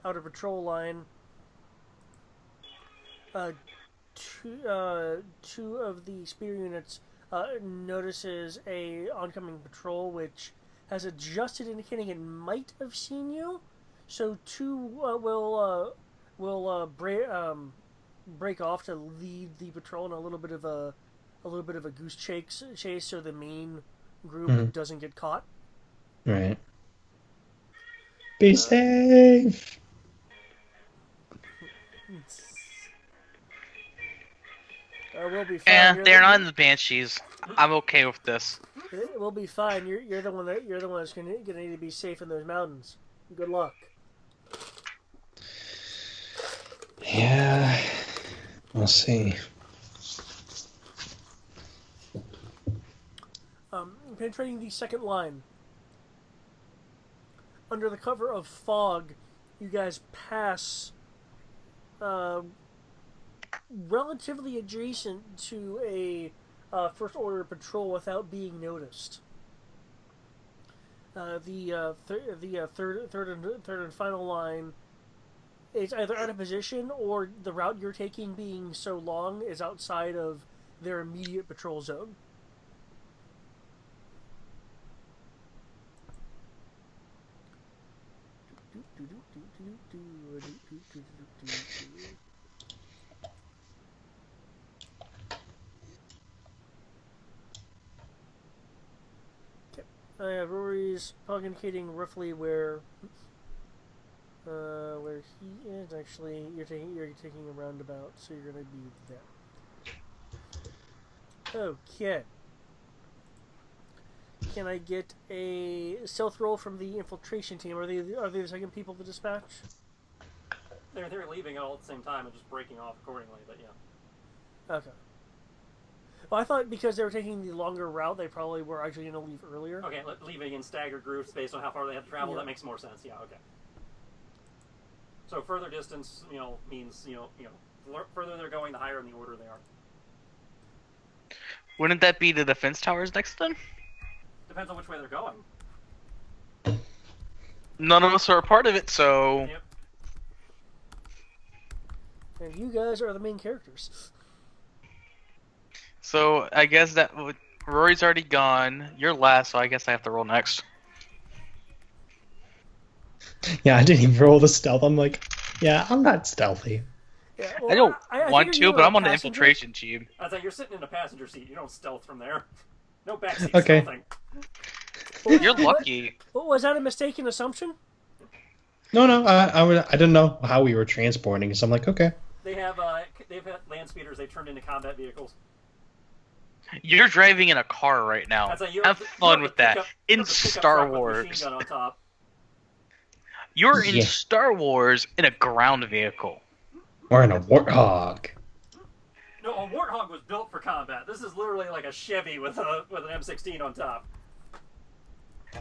patrol line, two of the speeder units notices a oncoming patrol, which has adjusted, indicating it might have seen you. So two will break off to lead the patrol in a little bit of a goose chase, so the main group doesn't get caught. Right. Be safe. We'll be fine. And they're not in the Banshees. I'm okay with this. We'll be fine. You're the one that's gonna need to be safe in those mountains. Good luck. Yeah. We'll see. Penetrating the second line. Under the cover of fog, you guys pass relatively adjacent to a first order patrol without being noticed. The third and final line is either out of position, or the route you're taking, being so long, is outside of their immediate patrol zone. Rory's indicating roughly where he is. Actually, you're taking a roundabout, so you're gonna be there. Okay. Can I get a stealth roll from the infiltration team? Are they the second people to dispatch? They're leaving all at the same time and just breaking off accordingly, but yeah. Okay. Well, I thought because they were taking the longer route, they probably were actually going to leave earlier. Okay, leaving in staggered groups based on how far they have to travel, Yeah. that makes more sense. Yeah, okay. So further distance, means, further they're going, the higher in the order they are. Wouldn't that be the defense towers next then? Depends on which way they're going. None of us are a part of it, so... Yep. And you guys are the main characters. So, I guess that... Rory's already gone. You're last, so I guess I have to roll next. Yeah, I didn't even roll the stealth. I'm like, yeah, I'm not stealthy. Yeah, I don't I want figured to, you but were I'm a on the passenger. infiltration team. I was like, you're sitting in a passenger seat. You don't stealth from there. No backseat Okay. stealthing. You're lucky. Was that a mistaken assumption? No, I didn't know how we were transporting, so I'm like, okay. They've had land speeders. They turned into combat vehicles. You're driving in a car right now. That's like, Have fun with that. In Star Wars. Machine gun on top. You're in Yeah. Star Wars in a ground vehicle. We're in a warthog. No, a Warthog was built for combat. This is literally like a Chevy with an M16 on top.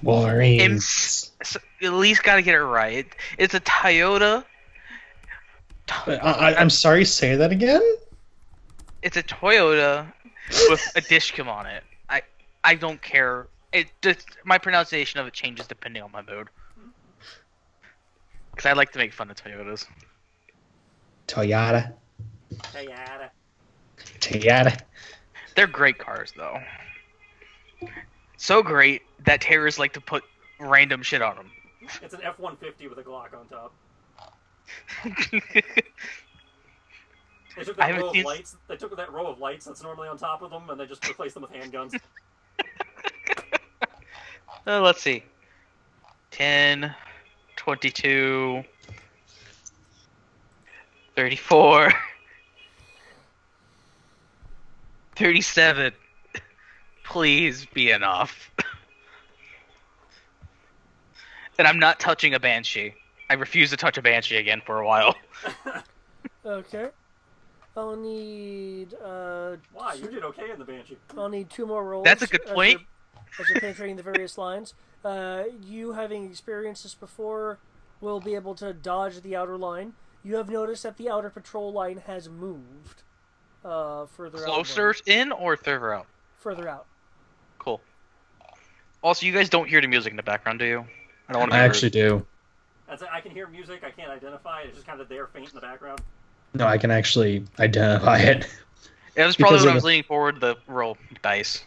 Wolverines. So at least gotta get it right. It's a Toyota. I'm sorry, say that again? It's a Toyota with a dishcam on it. I don't care. It just my pronunciation of it changes depending on my mood. Because I like to make fun of Toyotas. Toyota. Hey, Toyota. They're great cars, though. So great that terrorists like to put random shit on them. it's an F-150 with a Glock on top. They took that row of lights. They took that row of lights that's normally on top of them, and they just replaced them with handguns. Let's see. 10, 22, 34, 37. Please be enough. And I'm not touching a Banshee. I refuse to touch a Banshee again for a while. Okay. I'll need. Wow, you did okay in the Banshee. I'll need 2 more rolls. That's a good point. As you're penetrating the various lines, you having experienced this before will be able to dodge the outer line. You have noticed that the outer patrol line has moved further Closer out. in or further out? Further out. Cool. Also, you guys don't hear the music in the background, do you? I don't want to. I actually do. I can hear music. I can't identify it. It's just kind of there, faint in the background. No, I can actually identify it. It was probably Because when I of was the- leaning forward the roll dice.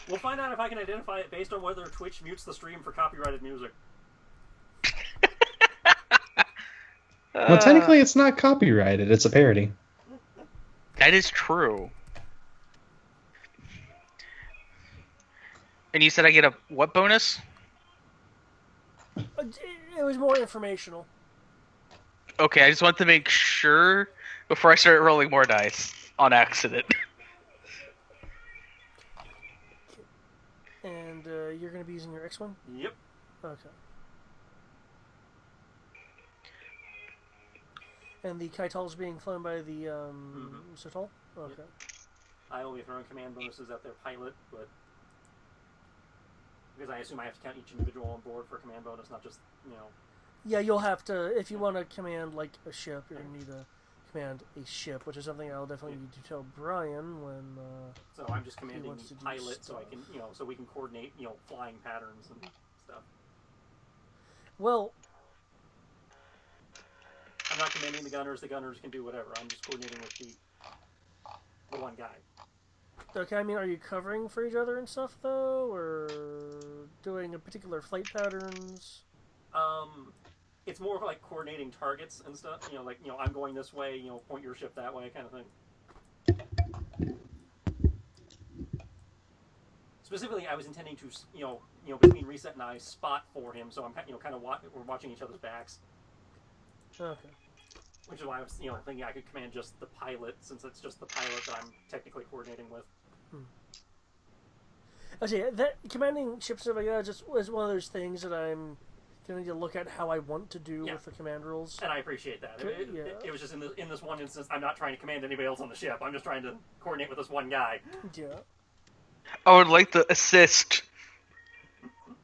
We'll find out if I can identify it based on whether Twitch mutes the stream for copyrighted music. Well, technically, it's not copyrighted. It's a parody. That is true. And you said I get a what bonus? It was more informational. Okay, I just want to make sure before I start rolling more dice on accident. And you're going to be using your X1? Yep. Okay. And the Kaital is being flown by the Sotal? Okay. Yep. I will be throwing command bonuses at their pilot, but because I assume I have to count each individual on board for a command bonus, not just, Yeah, you'll have to, if you want to command, like, a ship, you're going to need to command a ship, which is something I'll definitely need to tell Brian when, So I'm just commanding wants to the do pilot so I stuff. can, so we can coordinate, flying patterns and stuff. well, I'm not commanding the gunners can do whatever. I'm just coordinating with the one guy. okay, I mean, are you covering for each other and stuff, though, or doing a particular flight patterns? It's more of like coordinating targets and stuff. I'm going this way, point your ship that way, kind of thing. Specifically, I was intending to, between Reset and I, spot for him, so I'm, kind of we're watching each other's backs. Okay. Which is why I was, thinking I could command just the pilot, since it's just the pilot that I'm technically coordinating with. Okay, that commanding ships and stuff like that just was one of those things that I'm gonna need to look at how I want to do with the command rules. And I appreciate that. It was just in this one instance, I'm not trying to command anybody else on the ship. I'm just trying to coordinate with this one guy. Yeah. I would like to assist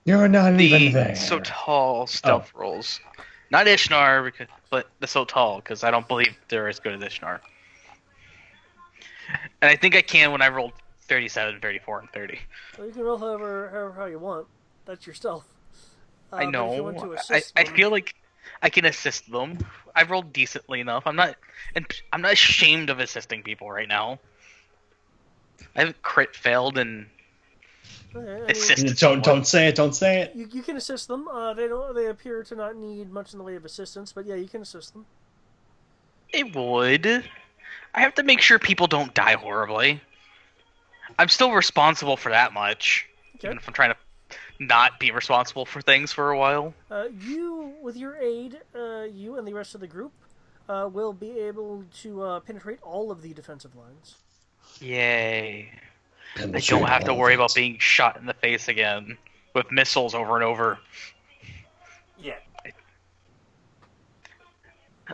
You're not even the there. so tall stealth rolls. Not Ishnar, but the so tall, because I don't believe they're as good as Ishnar. And I think I can when I rolled 37, 34, and 30. Well, you can roll however how you want. That's your stealth. I But if you know. want to assist I them- feel like I can assist them. I've rolled decently enough. I'm not ashamed of assisting people right now. I've crit failed and Okay, I mean, assisted. Don't say it. Don't say it. you can assist them. They appear to not need much in the way of assistance, but yeah, you can assist them. It would. I have to make sure people don't die horribly. I'm still responsible for that much, Okay. even if I'm trying to not be responsible for things for a while. You, with your aid, you and the rest of the group will be able to penetrate all of the defensive lines. Yay. I Penetrate don't have to all of worry it. about being shot in the face again with missiles over and over. Yeah.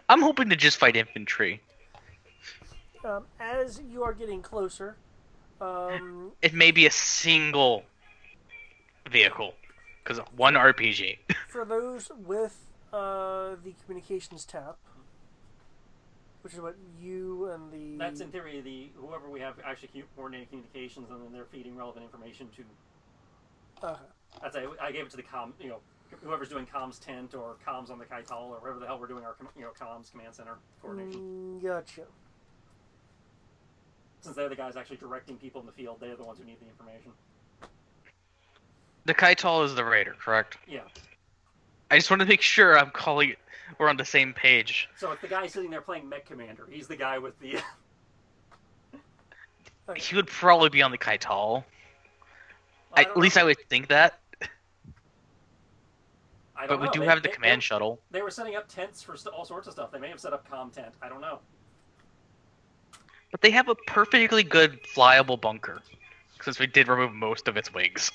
I'm hoping to just fight infantry. As you are getting closer, It may be a single vehicle, because one RPG. for those with the communications tab, which is what you and the... That's in theory whoever we have actually coordinating communications, and then they're feeding relevant information to. That's I gave it to the whoever's doing comms tent or comms on the Kaital or whatever the hell we're doing our comms command center coordination. Gotcha. Since they're the guys actually directing people in the field, they're the ones who need the information. The Kaital is the raider, correct? Yeah. I just want to make sure we're on the same page. So it's the guy sitting there playing Mech Commander. He's the guy with the... He would probably be on the Kaital. At least know. I would think that. But we do have the command shuttle. They were setting up tents for all sorts of stuff. They may have set up comm tent. I don't know. But they have a perfectly good flyable bunker, since we did remove most of its wings.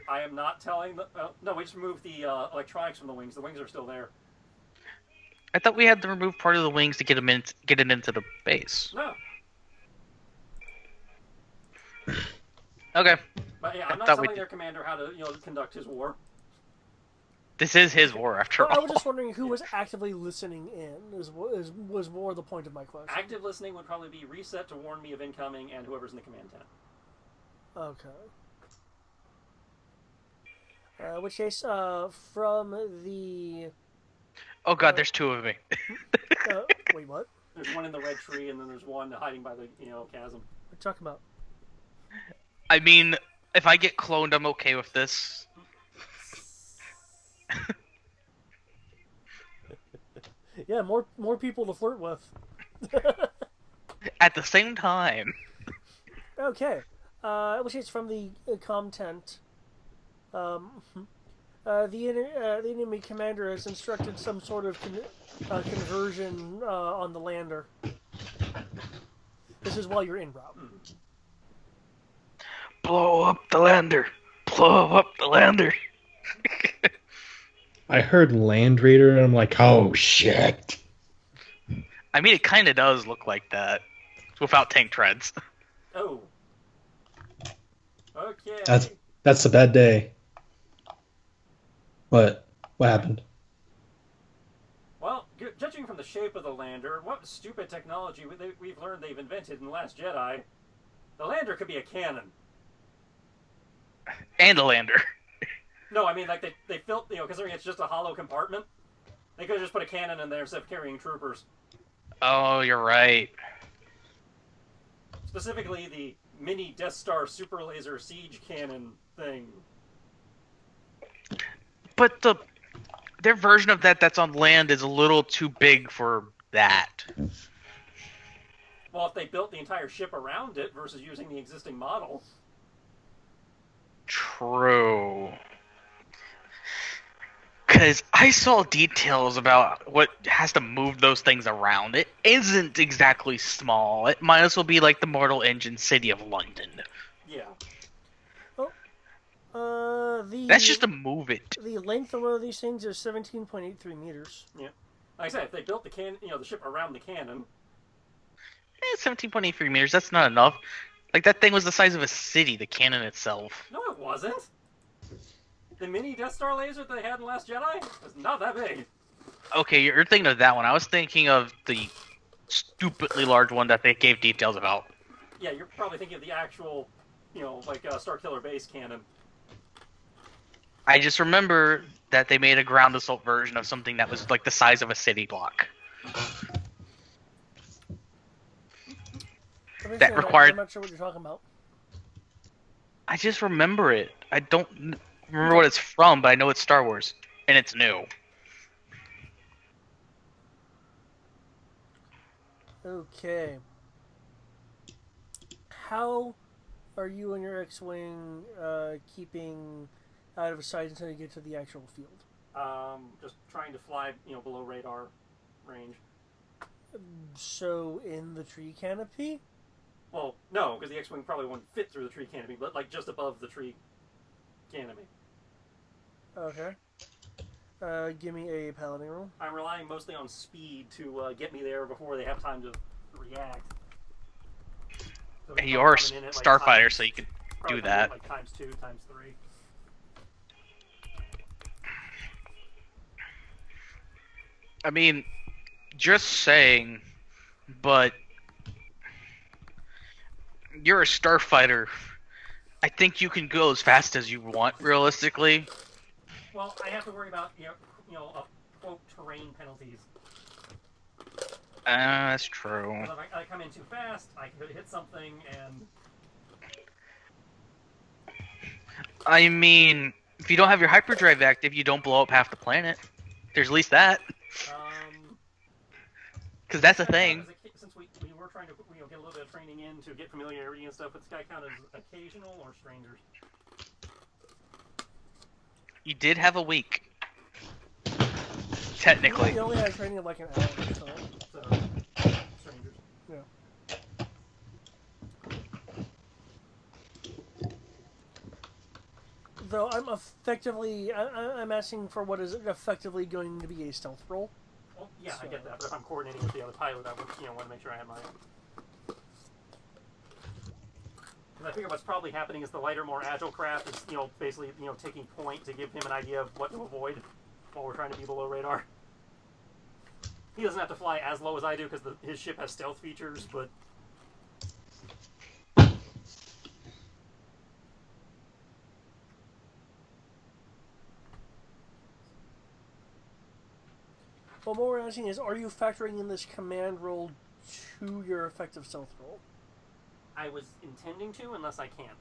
I am not telling the... no, we just removed the electronics from the wings. The wings are still there. I thought we had to remove part of the wings to get it into the base. No. Okay. But yeah, I'm not telling their commander how to conduct his war. This is his war, after all. I was just wondering who was actively listening in, was more the point of my question. Active listening would probably be reset to warn me of incoming and whoever's in the command tent. Okay. Which case, from the... Oh god, there's two of me. Wait, what? There's one in the red tree, and then there's one hiding by the chasm. What are you talking about? I mean, if I get cloned, I'm okay with this. Yeah, more people to flirt with. At the same time. Okay. Which is from the comm tent. The enemy commander has instructed some sort of conversion on the lander. This is while you're en route. Blow up the lander. Blow up the lander. I heard Land Raider, and I'm like, oh shit. I mean, it kind of does look like that, without tank treads. Oh. Okay. That's a bad day. What happened? Well, judging from the shape of the lander, what stupid technology we've learned they've invented in The Last Jedi, the lander could be a cannon. And a lander. No, I mean, like, they built, considering it's just a hollow compartment, they could have just put a cannon in there instead of carrying troopers. Oh, you're right. Specifically, the mini Death Star super laser siege cannon thing. But their version of that's on land is a little too big for that. Well, if they built the entire ship around it versus using the existing model. True. Because I saw details about what has to move those things around. It isn't exactly small. It might as well be like the Mortal Engine City of London. Yeah. That's just to move it. The length of one of these things is 17.83 meters. Yeah. Like I said, if they built the ship around the cannon. 17.83 meters, that's not enough. Like, that thing was the size of a city, the cannon itself. No, it wasn't. The mini Death Star laser that they had in Last Jedi was not that big. Okay, you're thinking of that one. I was thinking of the stupidly large one that they gave details about. Yeah, you're probably thinking of the actual, Starkiller base cannon. I just remember that they made a ground assault version of something that was like the size of a city block. That required... I'm not sure what you're talking about. I just remember it. I don't remember what it's from, but I know it's Star Wars, and it's new. Okay. How are you and your X-wing keeping out of sight until you get to the actual field? Just trying to fly, below radar range. So in the tree canopy? Well, no, because the X-wing probably won't fit through the tree canopy, but like just above the tree canopy. Okay. Give me a piloting roll. I'm relying mostly on speed to get me there before they have time to react. So You're a starfighter, so you can do that. Like times 2, times 3. I mean, just saying, but you're a starfighter. I think you can go as fast as you want, realistically. Well, I have to worry about quote terrain penalties. That's true. If I come in too fast, I could hit something, and I mean, if you don't have your hyperdrive active, you don't blow up half the planet. There's at least that. Because that's a thing. Since we were trying to get a little bit of training in to get familiarity and stuff, would this guy count as occasional or strangers? You did have a week. Technically. You only had training of like an hour. So strangers. Yeah. Though I'm asking for what is effectively going to be a stealth roll. Well, yeah, so. I get that. But if I'm coordinating with the other pilot, I would, want to make sure I have my. Because I figure what's probably happening is the lighter, more agile craft is, basically, taking point to give him an idea of what to avoid while we're trying to be below radar. He doesn't have to fly as low as I do because his ship has stealth features, but. Well, what we're asking is, are you factoring in this command roll to your effective stealth roll? I was intending to, unless I can't.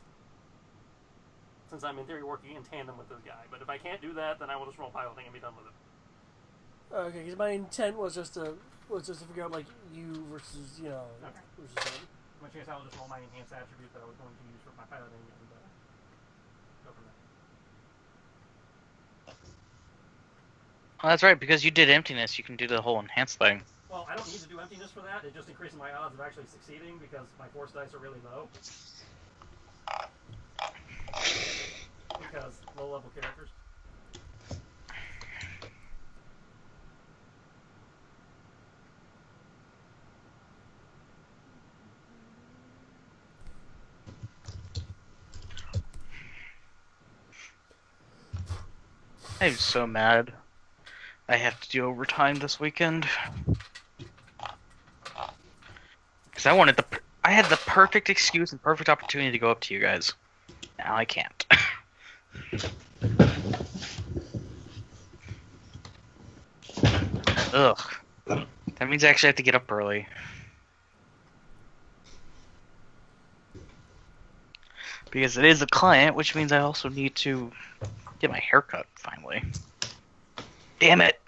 Since I'm in theory working in tandem with this guy. But if I can't do that, then I will just roll piloting and be done with it. Okay, because my intent was just to figure out like you versus Okay. Versus him. In which case, I will just roll my enhanced attribute that I was going to use for my piloting and go from there. Oh, that's right, because you did emptiness, you can do the whole enhanced thing. Well, I don't need to do emptiness for that. It just increases my odds of actually succeeding because my force dice are really low. Because low-level characters. I'm so mad. I have to do overtime this weekend. Because I had the perfect excuse and perfect opportunity to go up to you guys. Now I can't. Ugh. That means I actually have to get up early. Because it is a client, which means I also need to get my hair cut, finally. Damn it!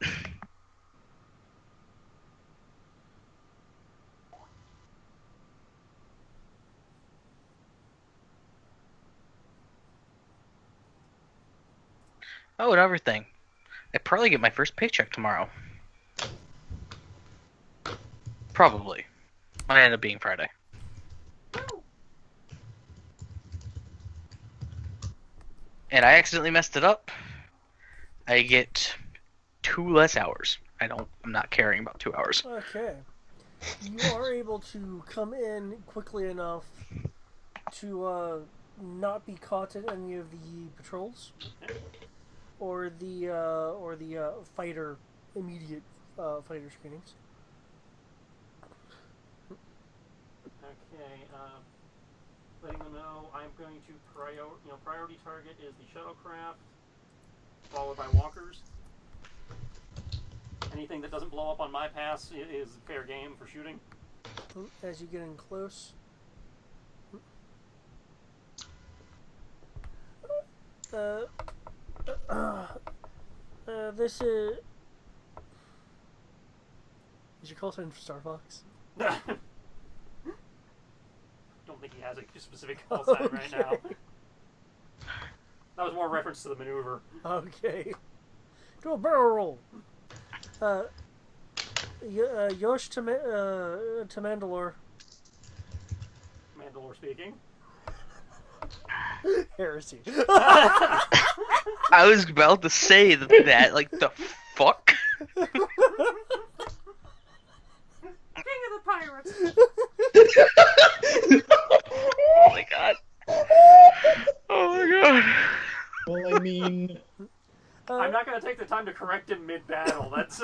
Oh, and everything. I probably get my first paycheck tomorrow. Probably. Might end up being Friday. And I accidentally messed it up. I get 2 less hours. I'm not caring about 2 hours. Okay. You are able to come in quickly enough to not be caught at any of the patrols or the immediate fighter screenings. Okay, letting them know I'm going to priority target is the shuttlecraft, followed by walkers. Anything that doesn't blow up on my pass is fair game for shooting. As you get in close. This is your call sign for Star Fox? Don't think he has a specific call sign right now. That was more reference to the maneuver. Okay. Do a barrel roll. Yosh to Mandalore. Mandalore speaking. Heresy. I was about to say that. Like, the fuck? King of the Pirates! Oh my god. Oh my god. Well, I mean, I'm not going to take the time to correct him mid-battle. That's,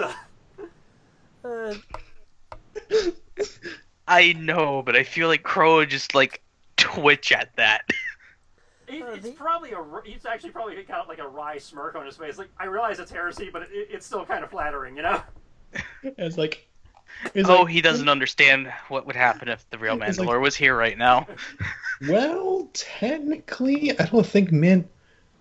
I know, but I feel like Crow would just, like, twitch at that. He's actually probably got like a wry smirk on his face. Like, I realize it's heresy, but it's still kind of flattering, you know? it's like, He doesn't understand what would happen if the real Mandalore was here right now. Well, technically, I don't think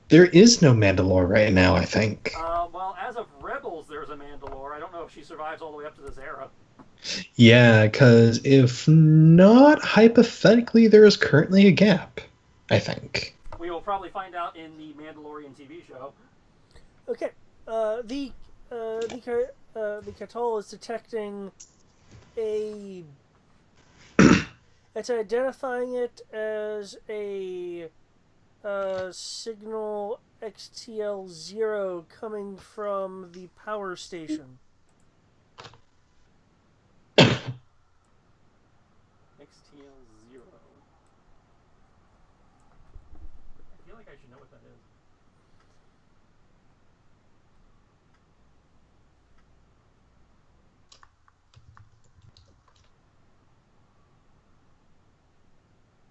there is no Mandalore right now, I think. Well, as of Rebels, there's a Mandalore. I don't know if she survives all the way up to this era. Yeah, because if not, hypothetically, there is currently a gap, I think. We will probably find out in the Mandalorian TV show. Okay. The Catal is detecting a. It's identifying it as a signal XTL0 coming from the power station. XTL0. I feel like I should know what that is.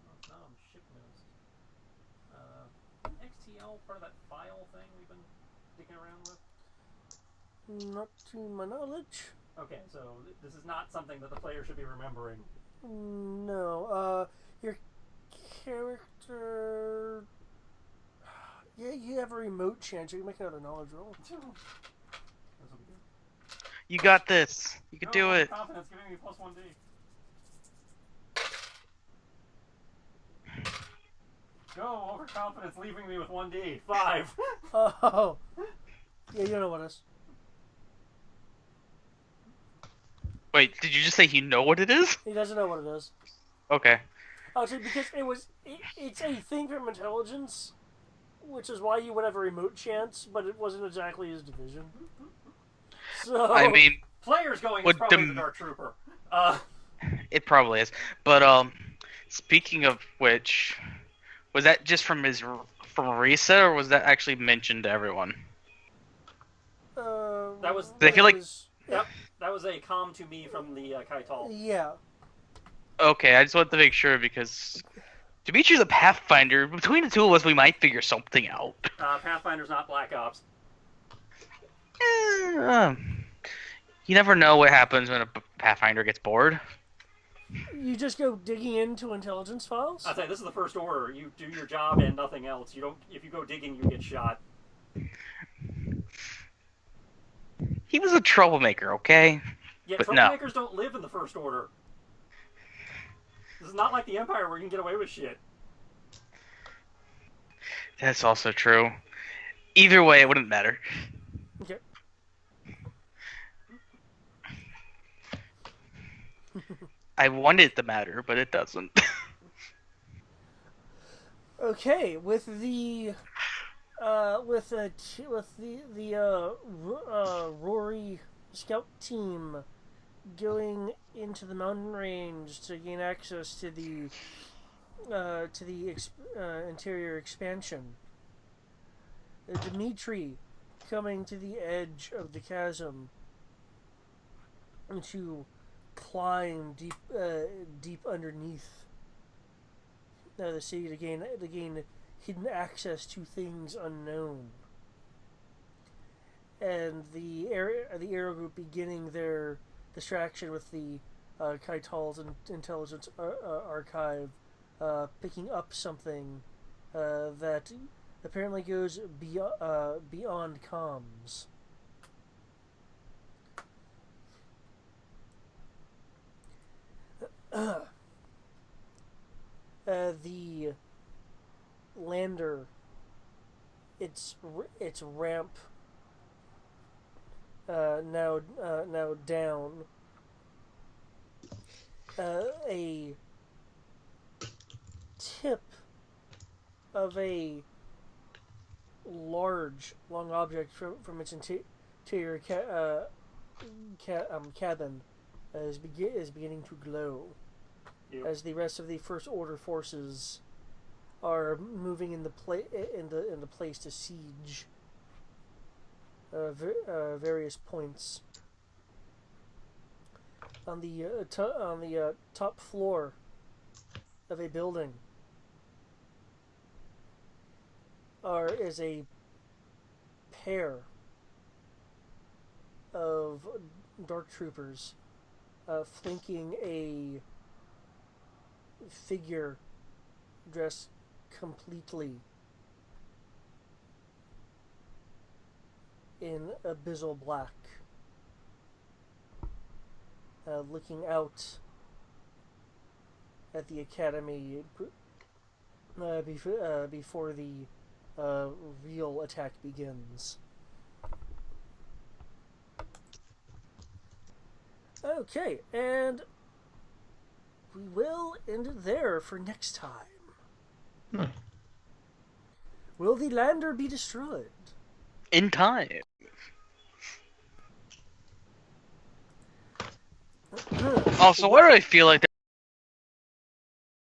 Oh, it's not on ship list. XTL part of that file thing we've been dicking around with? Not to my knowledge. Okay, so this is not something that the player should be remembering. No. Your character. Yeah, you have a remote chance. You can make another knowledge roll. This will be good. You got this. You can do it. Confidence giving me plus 1D. Go, overconfidence leaving me with 1D. 5. Oh. Yeah, you don't know what it is. Wait, did you just say you know what it is? He doesn't know what it is. Okay. Actually, because it's a thing from intelligence, which is why you would have a remote chance, but it wasn't exactly his division. So I mean, players going is probably the Dark Trooper. It probably is. But speaking of which, was that just from Risa, or was that actually mentioned to everyone? That was. I feel like. Yep, that was a comm to me from the Kaital. Yeah. Okay, I just wanted to make sure because Dimitri's a Pathfinder. Between the two of us, we might figure something out. Pathfinder's not Black Ops. You never know what happens when a Pathfinder gets bored. You just go digging into intelligence files? I'll say this is the first order. You do your job and nothing else. You don't. If you go digging, you get shot. He was a troublemaker, okay? Yeah, but troublemakers don't live in the First Order. This is not like the Empire where you can get away with shit. That's also true. Either way, it wouldn't matter. Okay. I want it to matter, but it doesn't. Okay, with the Rory scout team going into the mountain range to gain access to the interior expansion. Dimitri coming to the edge of the chasm to climb deep underneath the city to gain hidden access to things unknown. And the Aero Group beginning their distraction with the Kaital's intelligence archive, picking up something that apparently goes beyond comms. lander, its ramp now down. A tip of a large, long object from its interior cabin is beginning to glow. Yep. As the rest of the First Order forces are moving in the place to siege various points. On the top floor of a building is a pair of dark troopers flanking a figure dressed completely in abyssal black, looking out at the academy before the real attack begins. Okay, and we will end it there for next time. Will the lander be destroyed? In time. Also, why do I feel like